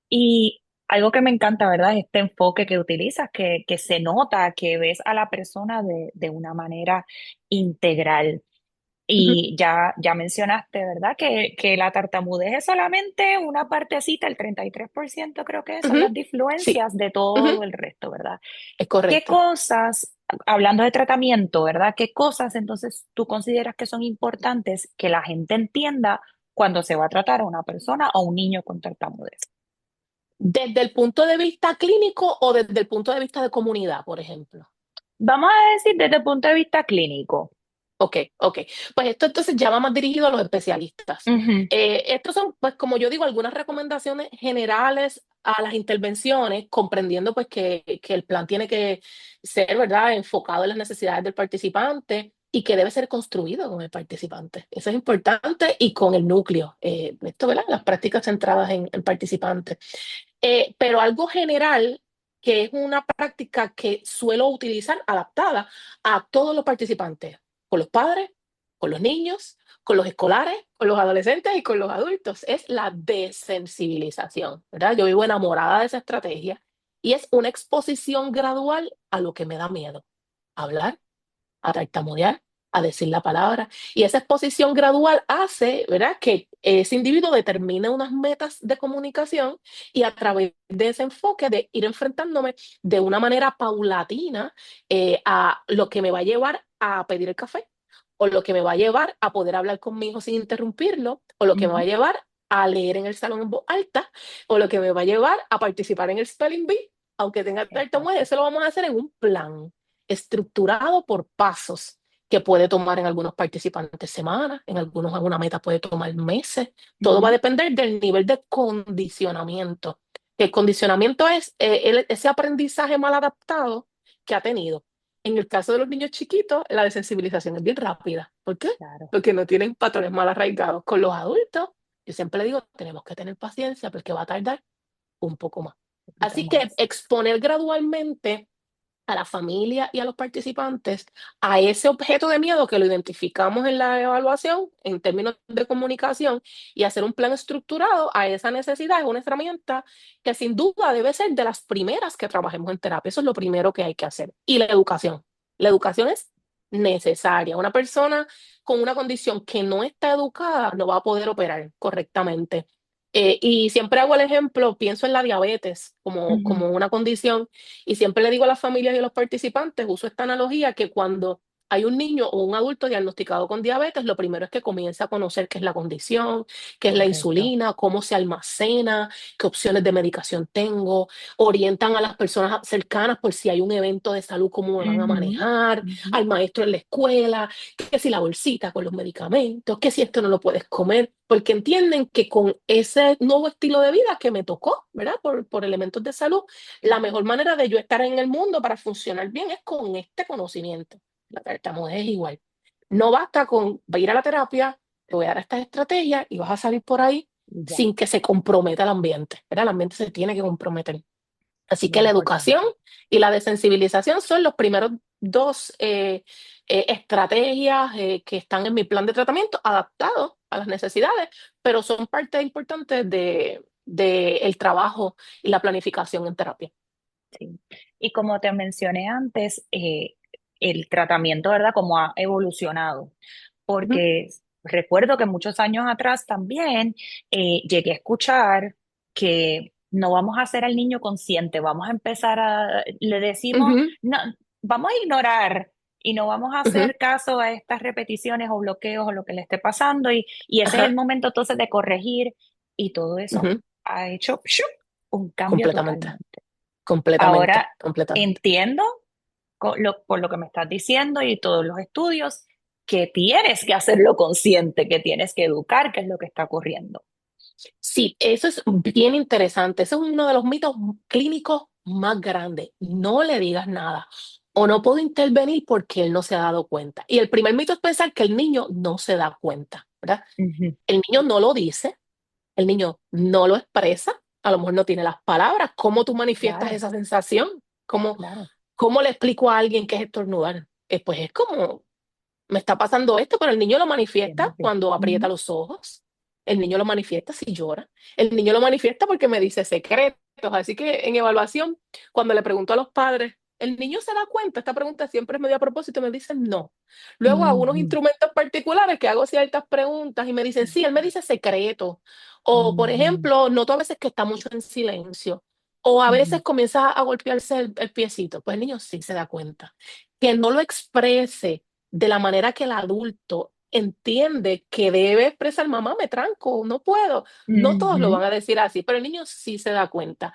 Y algo que me encanta, ¿verdad? Es este enfoque que utilizas, que se nota que ves a la persona de una manera integral. Ujú, Y ya mencionaste, ¿verdad? Que la tartamudez es solamente una partecita, el 33% creo que son ujú, las sí, influencias de ujú, todo el resto, ¿verdad? es ¿Qué correcto. cosas, hablando de tratamiento, ¿verdad? ¿Qué cosas entonces tú consideras que son importantes que la gente entienda cuando se va a tratar a una persona o a un niño con tartamudez? ¿Desde el punto de vista clínico o desde el punto de vista de comunidad, por ejemplo? Vamos a decir desde el punto de vista clínico. Ok, ok. Pues esto entonces ya va más dirigido a los especialistas. Ujú, Estos son, pues como yo digo, algunas recomendaciones generales a las intervenciones, comprendiendo pues que el plan tiene que ser, ¿verdad?, enfocado en las necesidades del participante y que debe ser construido con el participante. Eso es importante y con el núcleo. Esto, ¿verdad? Las prácticas centradas en el participante. Pero algo general, que es una práctica que suelo utilizar adaptada a todos los participantes, con los padres, con los niños, con los escolares, con los adolescentes y con los adultos, es la desensibilización, ¿verdad? Yo vivo enamorada de esa estrategia y es una exposición gradual a lo que me da miedo. Hablar, a tartamudear, a decir la palabra. Y esa exposición gradual hace, ¿verdad?, que ese individuo determine unas metas de comunicación y a través de ese enfoque de ir enfrentándome de una manera paulatina a lo que me va a llevar a pedir el café, o lo que me va a llevar a poder hablar con mi hijo sin interrumpirlo, o lo que me va a ujú. llevar a leer en el salón en voz alta, o lo que me va a llevar a participar en el spelling bee, aunque tenga tartamudez. Exacto. Eso lo vamos a hacer en un plan estructurado por pasos que puede tomar en algunos participantes semanas, en algunos alguna meta puede tomar meses. Todo va a Ujú, depender del nivel de condicionamiento. El condicionamiento es ese aprendizaje mal adaptado que ha tenido. En el caso de los niños chiquitos, la desensibilización es bien rápida. ¿Por qué? claro, Porque no tienen patrones mal arraigados. Con los adultos, yo siempre le digo, tenemos que tener paciencia porque va a tardar un poco más. un poquito Así que más. exponer gradualmente a la familia y a los participantes a ese objeto de miedo que lo identificamos en la evaluación en términos de comunicación y hacer un plan estructurado a esa necesidad es una herramienta que sin duda debe ser de las primeras que trabajemos en terapia. Eso es lo primero que hay que hacer. Y la educación. La educación es necesaria. Una persona con una condición que no está educada no va a poder operar correctamente. Y siempre hago el ejemplo, pienso en la diabetes Ujú, como una condición y siempre le digo a las familias y a los participantes, uso esta analogía, que cuando hay un niño o un adulto diagnosticado con diabetes, lo primero es que comienza a conocer qué es la condición, qué es la correcto. insulina, cómo se almacena, qué opciones de medicación tengo, orientan a las personas cercanas por si hay un evento de salud, cómo me van a Ujú, manejar, ujú, al maestro en la escuela, que si la bolsita con los medicamentos, que si esto no lo puedes comer, porque entienden que con ese nuevo estilo de vida que me tocó, ¿verdad? Por elementos de salud, la ujú. mejor manera de yo estar en el mundo para funcionar bien es con este conocimiento. La tartamudez es igual. No basta con ir a la terapia, te voy a dar estas estrategias y vas a salir por ahí Ya, sin que se comprometa el ambiente, ¿verdad? El ambiente se tiene que comprometer. Así que bien la educación importante. y la desensibilización son los primeros dos estrategias que están en mi plan de tratamiento, adaptados a las necesidades, pero son parte importante de el trabajo y la planificación en terapia. Sí. Y como te mencioné antes, el tratamiento, ¿verdad? Como ha evolucionado, Ujú, porque recuerdo que muchos años atrás también llegué a escuchar que no vamos a hacer al niño consciente, vamos a empezar le decimos, ujú, no, vamos a ignorar y no vamos a ujú, hacer caso a estas repeticiones o bloqueos o lo que le esté pasando y ese es el ajá, momento entonces de corregir y todo eso ujú, ha hecho ¡pshu! Un cambio completamente, totalmente. completamente, Ahora completamente. entiendo por lo que me estás diciendo y todos los estudios que tienes que hacerlo consciente, que tienes que educar, qué es lo que está ocurriendo. Sí, eso es bien interesante. Ese es uno de los mitos clínicos más grandes. No le digas nada o no puedo intervenir porque él no se ha dado cuenta. Y el primer mito es pensar que el niño no se da cuenta, ¿verdad? Ujú, El niño no lo dice, el niño no lo expresa, a lo mejor no tiene las palabras. ¿Cómo tú manifiestas claro, esa sensación? claro. ¿Cómo le explico a alguien qué es estornudar? Pues es como me está pasando esto, pero el niño lo Bien manifiesta difícil. cuando aprieta Ujú, los ojos, el niño lo manifiesta si llora, el niño lo manifiesta porque me dice secretos, Así que en evaluación, cuando le pregunto a los padres, ¿el niño se da cuenta? Esta pregunta siempre es medio a propósito y me dicen no. Luego hago unos Ujú, instrumentos particulares que hago ciertas preguntas y me dicen, sí, él me dice secreto. O, por ujú, ejemplo, noto a veces que está mucho en silencio. O a ujú. veces comienza a golpearse el piecito. Pues el niño sí se da cuenta. Que no lo exprese de la manera que el adulto entiende que debe expresar, mamá, me tranco, no puedo. No todos lo Ujú. van a decir así, pero el niño sí se da cuenta.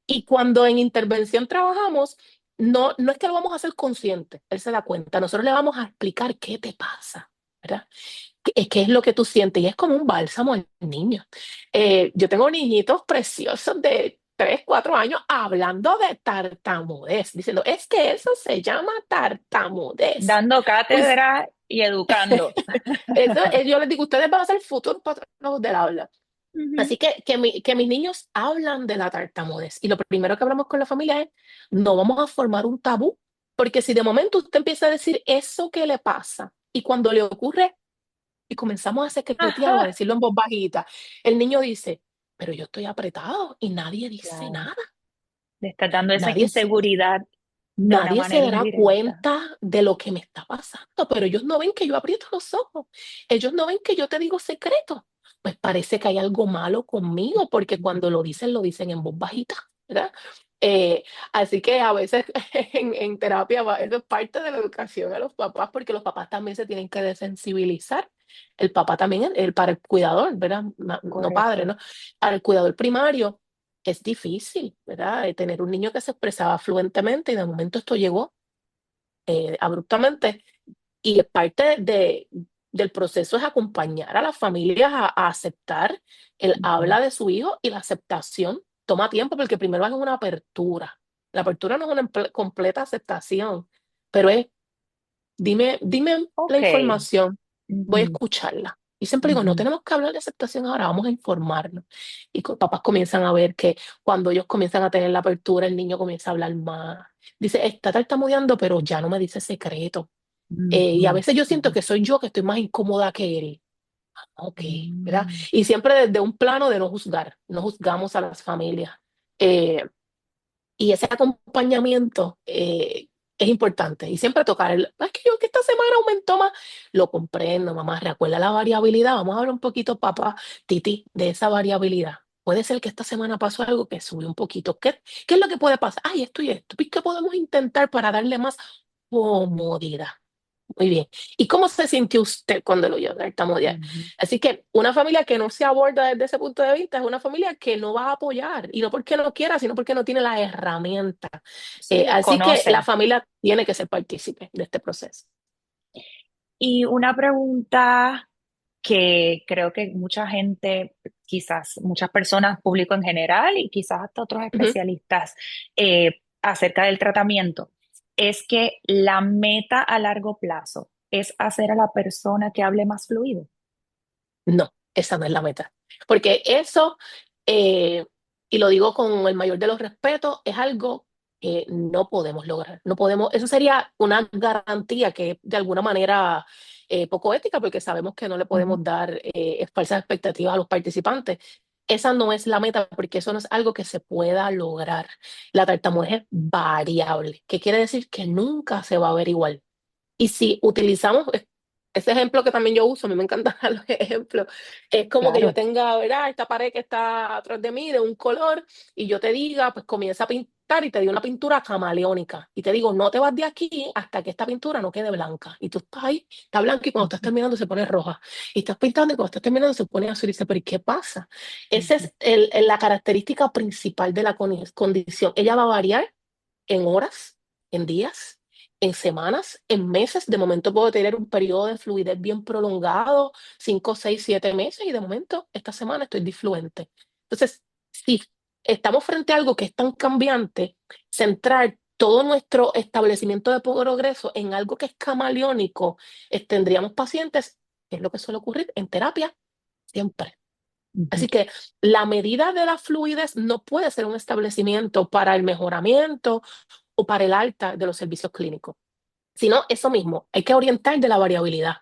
Y cuando en intervención trabajamos, no es que lo vamos a hacer consciente, él se da cuenta, nosotros le vamos a explicar qué te pasa, ¿verdad? ¿Qué es lo que tú sientes? Y es como un bálsamo al niño. Yo tengo niñitos preciosos de 3 4 años hablando de tartamudez, diciendo, es que eso se llama tartamudez. Dando Pues cátedra y educando. eso, yo les digo, ustedes van a ser futuros patronos del habla. Ujú. Así que mis niños hablan de la tartamudez y lo primero que hablamos con la familia es, no vamos a formar un tabú, porque si de momento usted empieza a decir eso que le pasa y cuando le ocurre y comenzamos a secretear o a Ajá. decirlo en voz bajita, el niño dice, pero yo estoy apretado y nadie dice Claro. nada, Le estás dando esa nadie, inseguridad de una nadie se manera dará indirecta. cuenta de lo que me está pasando, pero ellos no ven que yo aprieto los ojos, ellos no ven que yo te digo secreto. Pues parece que hay algo malo conmigo, porque cuando lo dicen en voz bajita, ¿verdad? Eh, Así que a veces en terapia eso es parte de la educación a los papás, porque los papás también se tienen que desensibilizar. El papá también, para el cuidador, ¿verdad? No padre, Correcto. ¿no? Para el cuidador primario es difícil, ¿verdad? Tener un niño que se expresaba fluentemente y de momento esto llegó abruptamente. Y parte del proceso es acompañar a las familias a aceptar el Ujú. habla de su hijo y la aceptación toma tiempo porque primero hay una apertura. La apertura no es una completa aceptación, pero es dime la Ok. información, voy a Ujú, escucharla. Y siempre digo, no ujú. tenemos que hablar de aceptación ahora, vamos a informarnos. Y papás comienzan a ver que cuando ellos comienzan a tener la apertura, el niño comienza a hablar más. Dice, está tartamudeando, pero ya no me dice secreto. Y a Ujú, veces yo siento ujú. que soy yo que estoy más incómoda que él. Ok, ¿verdad? Mm. Y siempre desde un plano de no juzgar, no juzgamos a las familias. Eh, y ese acompañamiento es importante. Y siempre tocar es que yo que esta semana aumentó más. Lo comprendo, mamá. Recuerda la variabilidad. Vamos a hablar un poquito, papá, Titi, de esa variabilidad. Puede ser que esta semana pasó algo que subió un poquito. ¿Qué es lo que puede pasar? Ay, esto y esto. ¿Y qué podemos intentar para darle más comodidad? Muy bien. ¿Y cómo se sintió usted cuando lo oyó tartamudear? Ujú. Así que una familia que no se aborda desde ese punto de vista es una familia que no va a apoyar, y no porque no quiera, sino porque no tiene la herramienta. Sí, Así que la desconocen. familia tiene que ser partícipe de este proceso. Y una pregunta que creo que mucha gente, quizás muchas personas, público en general y quizás hasta otros Ujú. especialistas acerca del tratamiento, es que la meta a largo plazo es hacer a la persona que hable más fluido. No, esa no es la meta. Porque eso, eh, y lo digo con el mayor de los respetos, es algo que no podemos lograr. No podemos, eso sería una garantía que de alguna manera poco ética, porque sabemos que no le Ujú. podemos dar falsas expectativas a los participantes. Esa no es la meta, porque eso no es algo que se pueda lograr. La tartamudez es variable, que quiere decir que nunca se va a ver igual. Y si utilizamos ese ejemplo que también yo uso, a mí me encantan los ejemplos, es como que yo Claro. tenga, ¿verdad? Esta pared que está atrás de mí de un color y yo te diga, pues comienza a pintar y te di una pintura camaleónica y te digo, no te vas de aquí hasta que esta pintura no quede blanca. Y tú estás ahí, está blanca y cuando estás Ujú, terminando se pone roja. Y estás pintando y cuando estás terminando se pone azul y dice, pero ¿y qué pasa? Esa ujú, es la característica principal de la condición. Ella va a variar en horas, en días, en semanas, en meses. De momento puedo tener un periodo de fluidez bien prolongado, 5, 6, 7 meses, y de momento esta semana estoy disfluente. Entonces, si estamos frente a algo que es tan cambiante, centrar todo nuestro establecimiento de progreso en algo que es camaleónico, tendríamos pacientes, que es lo que suele ocurrir en terapia, siempre. ujú. Así que la medida de la fluidez no puede ser un establecimiento para el mejoramiento o para el alta de los servicios clínicos, sino eso mismo, hay que orientar de la variabilidad.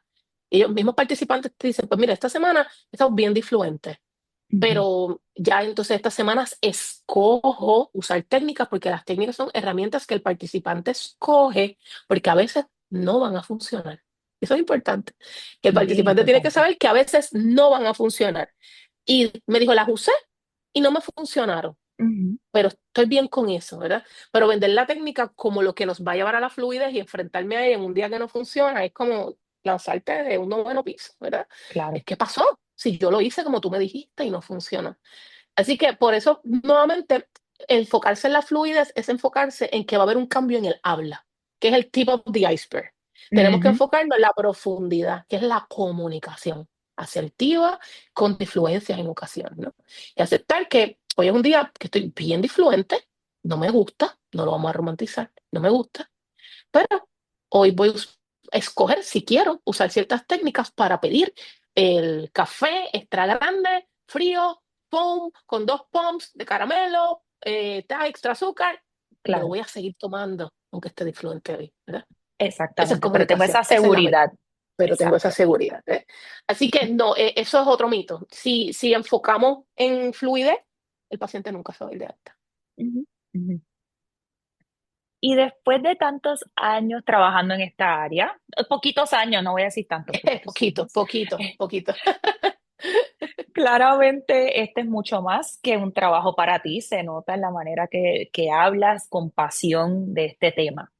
Y los mismos participantes te dicen, pues mira, esta semana estamos bien disfluentes. Ujú, pero ya entonces estas semanas escojo usar técnicas porque las técnicas son herramientas que el participante escoge porque a veces no van a funcionar. Eso es importante, que el bien participante tiene que importante. saber que a veces no van a funcionar. Y me dijo, las usé y no me funcionaron, Ujú, pero estoy bien con eso, ¿verdad? Pero vender la técnica como lo que nos va a llevar a la fluidez y enfrentarme a ella en un día que no funciona es como lanzarte de un noveno piso, ¿verdad? claro. Es que pasó, si yo lo hice como tú me dijiste y no funciona. Así que por eso, nuevamente, enfocarse en la fluidez es enfocarse en que va a haber un cambio en el habla, que es el tip of the iceberg. Tenemos que Ujú, enfocarnos en la profundidad, que es la comunicación asertiva con difluencias en ocasiones, ¿no? Y aceptar que hoy es un día que estoy bien difluente, no me gusta, no lo vamos a romantizar, no me gusta, pero hoy voy a escoger si quiero usar ciertas técnicas para pedir el café extra grande, frío, foam, con 2 pumps de caramelo, extra azúcar. Me lo claro, voy a seguir tomando, aunque esté difluente hoy, ¿verdad? Esa es exactamente, pero tengo comunicación, esa esa es la meta, seguridad. pero tengo esa Exacto. seguridad, ¿eh? Así que no, eso es otro mito. Si enfocamos en fluidez, el paciente nunca se va a ir de alta. Ujú, ujú. Y después de tantos años trabajando en esta área, poquitos años, no voy a decir tantos, poquitos Poquito, años, poquito, poquito. claramente este es mucho más que un trabajo para ti, se nota en la manera que hablas con pasión de este tema.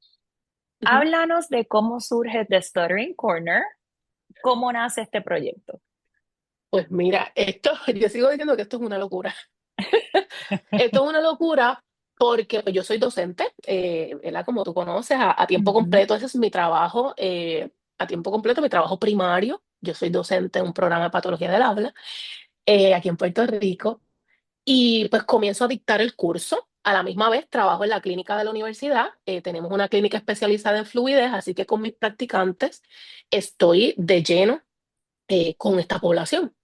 Háblanos de cómo surge The Stuttering Corner, cómo nace este proyecto. Pues mira, esto, yo sigo diciendo que esto es una locura. Esto es una locura porque pues, yo soy docente, ¿verdad? Como tú conoces, a tiempo Ujú, completo, ese es mi trabajo, a tiempo completo, mi trabajo primario. Yo soy docente en un programa de patología del habla aquí en Puerto Rico y pues comienzo a dictar el curso. A la misma vez trabajo en la clínica de la universidad. Tenemos una clínica especializada en fluidez, así que con mis practicantes estoy de lleno con esta población.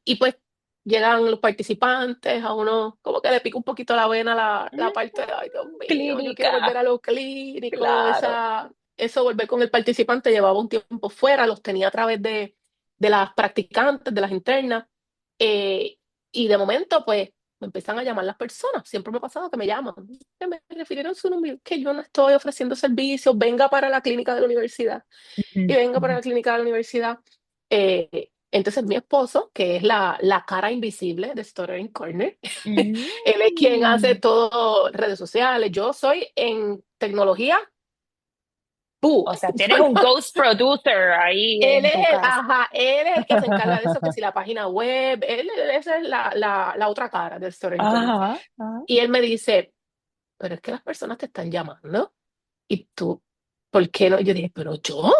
Y pues llegan los participantes, a uno como que le pica un poquito la vena la parte de, ay Dios mío, yo quiero volver clínica, a lo clínico, claro. eso volver con el participante llevaba un tiempo fuera, los tenía a través de las practicantes, de las internas, eh, y de momento pues me empiezan a llamar las personas, siempre me ha pasado que me llaman, que me refirieron su nombre, que yo no estoy ofreciendo servicios, venga para la clínica de la universidad y Ujú, venga para ujú. la clínica de la universidad. Entonces mi esposo, que es la cara invisible de Stuttering Corner, él es quien hace Mm. todo redes sociales. Yo soy en tecnología, ¡pu! O sea, Yo tienes un no- ghost producer ahí él en es tu casa. él es el que se encarga de eso, que si la página web, esa es la otra cara de Stuttering Corner. Ajá, ajá. Y él me dice, pero es que las personas te están llamando. Y tú, ¿por qué no? Yo dije, pero yo,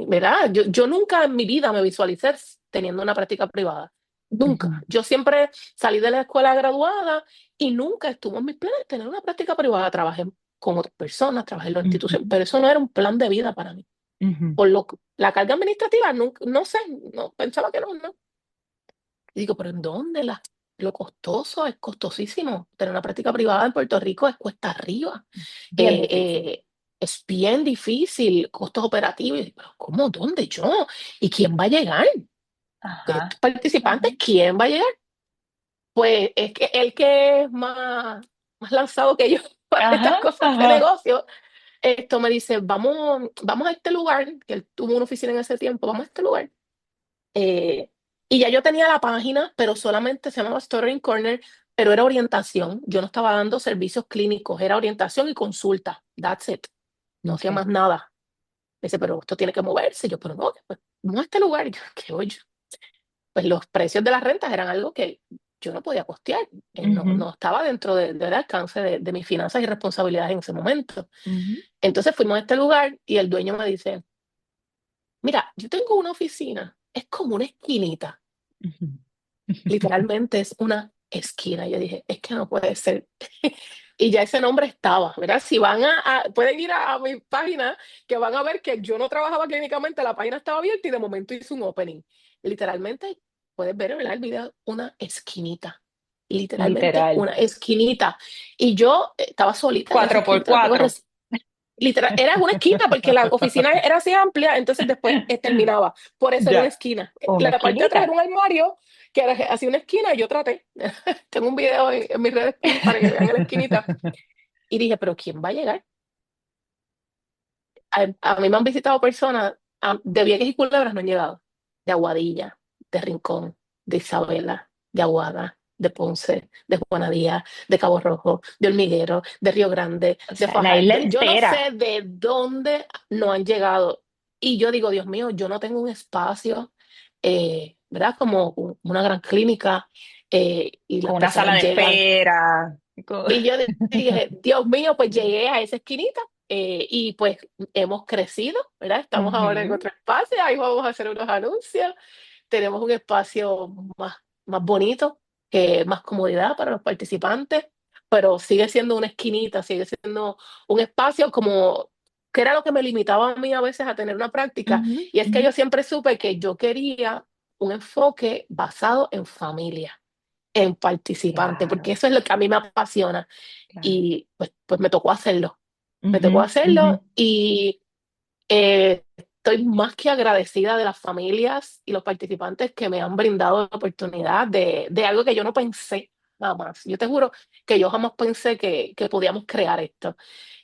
¿verdad? Yo nunca en mi vida me visualicé teniendo una práctica privada. Nunca. Ujú, Yo siempre salí de la escuela graduada y nunca estuvo en mis planes tener una práctica privada. Trabajé con otras personas, trabajé en la institución, ujú, pero eso no era un plan de vida para mí. ujú. Por la carga administrativa, nunca, no sé, no, pensaba que no, no. Y digo, ¿pero en dónde? Lo costoso es costosísimo. Tener una práctica privada en Puerto Rico es cuesta arriba. Bien Eh, difícil. eh, es bien difícil, costos operativos. Y, ¿pero cómo? ¿Dónde yo? ¿Y quién va a llegar? De estos Ajá, ajá, participantes, ¿quién va a llegar? Pues es que el que es más lanzado que yo para estas ajá, cosas de ajá. negocio, esto me dice, vamos a este lugar, que él tuvo una oficina en ese tiempo, vamos a este lugar. Eh, y ya yo tenía la página, pero solamente se llamaba Stuttering Corner, pero era orientación. Yo no estaba dando servicios clínicos, era orientación y consulta. That's it. No hacía Ok. más nada. Me dice, pero esto tiene que moverse. Yo, pero no, pues, no a este lugar. Yo, ¿qué oye? Pues los precios de las rentas eran algo que yo no podía costear. Ujú, No estaba dentro del alcance de mis finanzas y responsabilidades en ese momento. ujú, Entonces fuimos a este lugar y el dueño me dice, mira, yo tengo una oficina, es como una esquinita. ujú. Literalmente es una esquina. Yo dije, es que no puede ser. Y ya ese nombre estaba, ¿verdad? Si van pueden ir a mi página, que van a ver que yo no trabajaba clínicamente, la página estaba abierta y de momento hice un opening. Literalmente, puedes ver, ¿verdad? El video, una esquinita. Literalmente Literal. una esquinita. Y yo estaba solita en esa Cuatro por esquinita, cuatro. Literal, era una esquina porque la oficina era así amplia, entonces después terminaba. Por eso era una Ya, esquina. una La parte de atrás era esquinita. un armario que era así una esquina y yo traté. Tengo un video en mis redes para que vean en la esquinita. Y dije, pero ¿quién va a llegar? A mí me han visitado personas de Vieques y Culebras, no han llegado. De Aguadilla, de Rincón, de Isabela, de Aguada, de Ponce, de Juana Díaz, de Cabo Rojo, de Hormiguero, de Río Grande, O de sea, la isla Fajardo. Yo no entera. sé de dónde no han llegado. Y yo digo, Dios mío, yo no tengo un espacio, ¿verdad? Como una gran clínica, y Con las una sala personas de llegan. espera. Y yo dije, Dios mío, pues llegué a esa esquinita, y pues hemos crecido, ¿verdad? Estamos ahora en Ujú, otro espacio, ahí vamos a hacer unos anuncios, tenemos un espacio más bonito, más comodidad para los participantes, pero sigue siendo una esquinita, sigue siendo un espacio como que era lo que me limitaba a mí a veces a tener una práctica, ujú, y es que ujú. yo siempre supe que yo quería un enfoque basado en familia, en participante, porque Claro, eso es lo que a mí me apasiona. claro. Y pues me tocó hacerlo. Me Ujú, tocó ujú. hacerlo y estoy más que agradecida de las familias y los participantes que me han brindado la oportunidad de algo que yo no pensé jamás. Yo te juro que yo jamás pensé que podíamos crear esto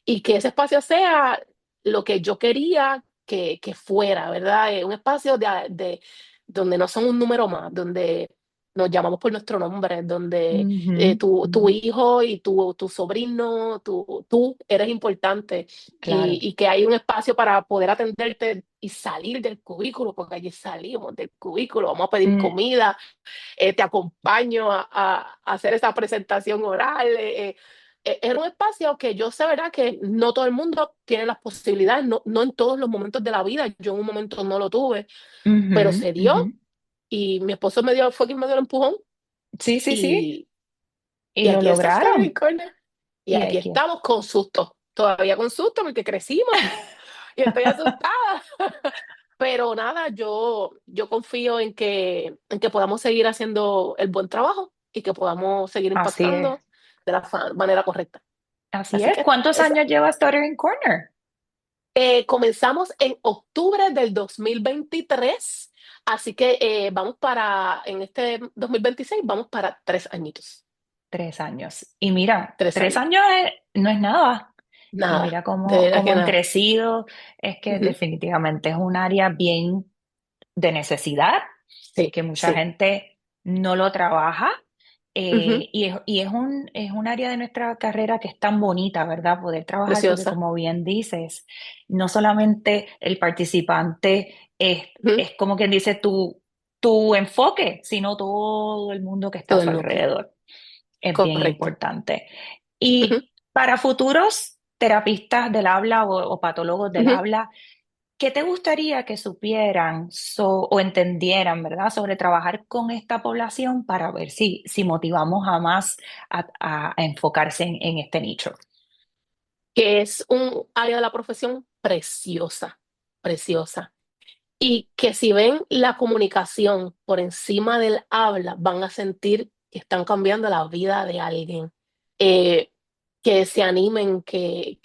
y que ese espacio sea lo que yo quería que fuera, ¿verdad? Un espacio donde no son un número más, donde nos llamamos por nuestro nombre, donde Ujú, tu ujú. hijo y tu sobrino, tú eres importante, Claro. y que hay un espacio para poder atenderte y salir del cubículo, porque allí salimos del cubículo, vamos a pedir Mm, comida, te acompaño a hacer esa presentación oral. Era un espacio que yo sé, ¿verdad? Que no todo el mundo tiene las posibilidades, no en todos los momentos de la vida. Yo en un momento no lo tuve, pero ujú, se ujú. dio y mi esposo fue quien me dio el empujón Sí, sí, sí. y, Y y lo aquí está Story lograron. Corner. Y Y aquí aquí es. estamos con susto, todavía con susto porque crecimos y estoy asustada. Pero nada, yo confío en que podamos seguir haciendo el buen trabajo y que podamos seguir Así es. impactando de la manera correcta. Así Así es. que ¿Cuántos años lleva Stuttering Corner? comenzamos en octubre del 2023, así que en este 2026 vamos para 3 añitos. 3 años. Y mira, Tres 3 años. años no es nada. Y Nada, mira de verdad cómo que han nada. crecido. Es que Ujú. definitivamente es un área bien de necesidad, Sí, que mucha sí. gente no lo trabaja. Ujú. Es un área de nuestra carrera que es tan bonita, ¿verdad? Poder trabajar, porque Preciosa. como bien dices, no solamente el participante Ujú. es como quien dice tu enfoque, sino todo el mundo que está a Todo su el mundo. alrededor. Es bien Correcto. importante. Ujú. Y para futuros terapistas del habla o patólogos del Ujú. habla, ¿qué te gustaría que supieran o entendieran, ¿verdad?, sobre trabajar con esta población para ver si motivamos a más a enfocarse en este nicho? Que es un área de la profesión preciosa, preciosa. Y que si ven la comunicación por encima del habla, van a sentir que están cambiando la vida de alguien. Eh, que se animen, que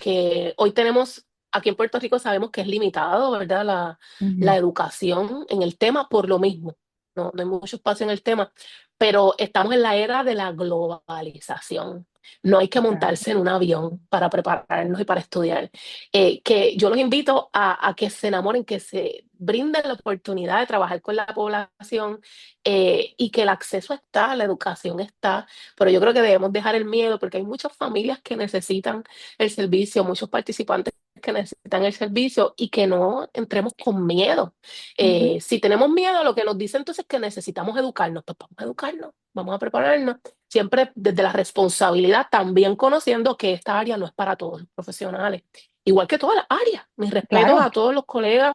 hoy tenemos, aquí en Puerto Rico sabemos que es limitado, ¿verdad? La Ujú. educación en el tema por lo mismo. No hay mucho espacio en el tema, pero estamos en la era de la globalización. No hay que Claro. montarse en un avión para prepararnos y para estudiar. Que yo los invito a que se enamoren, que se brinden la oportunidad de trabajar con la población, y que el acceso está, la educación está, pero yo creo que debemos dejar el miedo porque hay muchas familias que necesitan el servicio, muchos participantes que necesitan el servicio y que no entremos con miedo. Ujú. Si tenemos miedo, lo que nos dice entonces es que necesitamos educarnos, pues vamos a educarnos, vamos a prepararnos, siempre desde la responsabilidad, también conociendo que esta área no es para todos los profesionales, igual que todas las áreas. Mis respetos Claro. a todos los colegas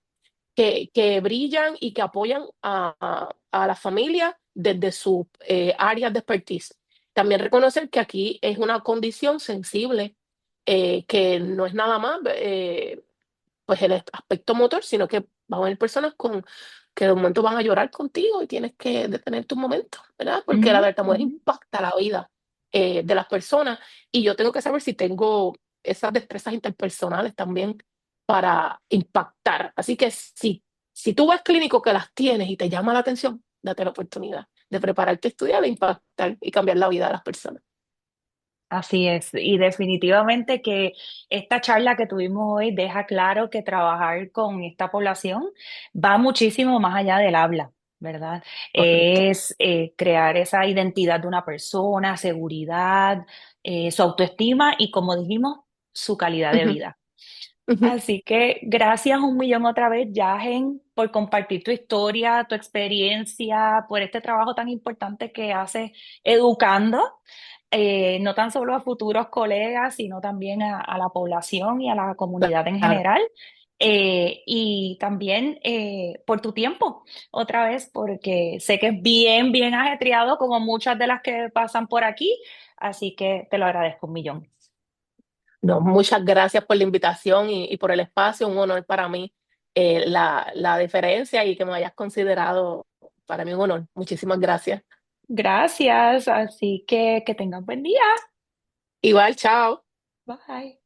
que brillan y que apoyan a la familia desde sus áreas de expertise. También reconocer que aquí es una condición sensible, que no es nada más pues el aspecto motor, sino que van a haber personas que de momento van a llorar contigo y tienes que detener tus momentos, ¿verdad? Porque Ujú, la tartamudez ujú. impacta la vida de las personas y yo tengo que saber si tengo esas destrezas interpersonales también para impactar. Así que si tú ves clínico que las tienes y te llama la atención, date la oportunidad de prepararte a estudiar, de impactar y cambiar la vida de las personas. Así es, y definitivamente que esta charla que tuvimos hoy deja claro que trabajar con esta población va muchísimo más allá del habla, ¿verdad? Correcto. Es crear esa identidad de una persona, seguridad, su autoestima y, como dijimos, su calidad de Ujú, vida. ujú. Así que gracias un millón otra vez, Yagen, por compartir tu historia, tu experiencia, por este trabajo tan importante que haces educando, no tan solo a futuros colegas, sino también a la población y a la comunidad en Claro. general. Y también por tu tiempo, otra vez, porque sé que es bien, bien ajetreado, como muchas de las que pasan por aquí, así que te lo agradezco un millón. No, muchas gracias por la invitación y por el espacio. Un honor para mí la deferencia y que me hayas considerado. Para mí un honor. Muchísimas gracias. Gracias, así que tengan buen día. Igual, chao. Bye.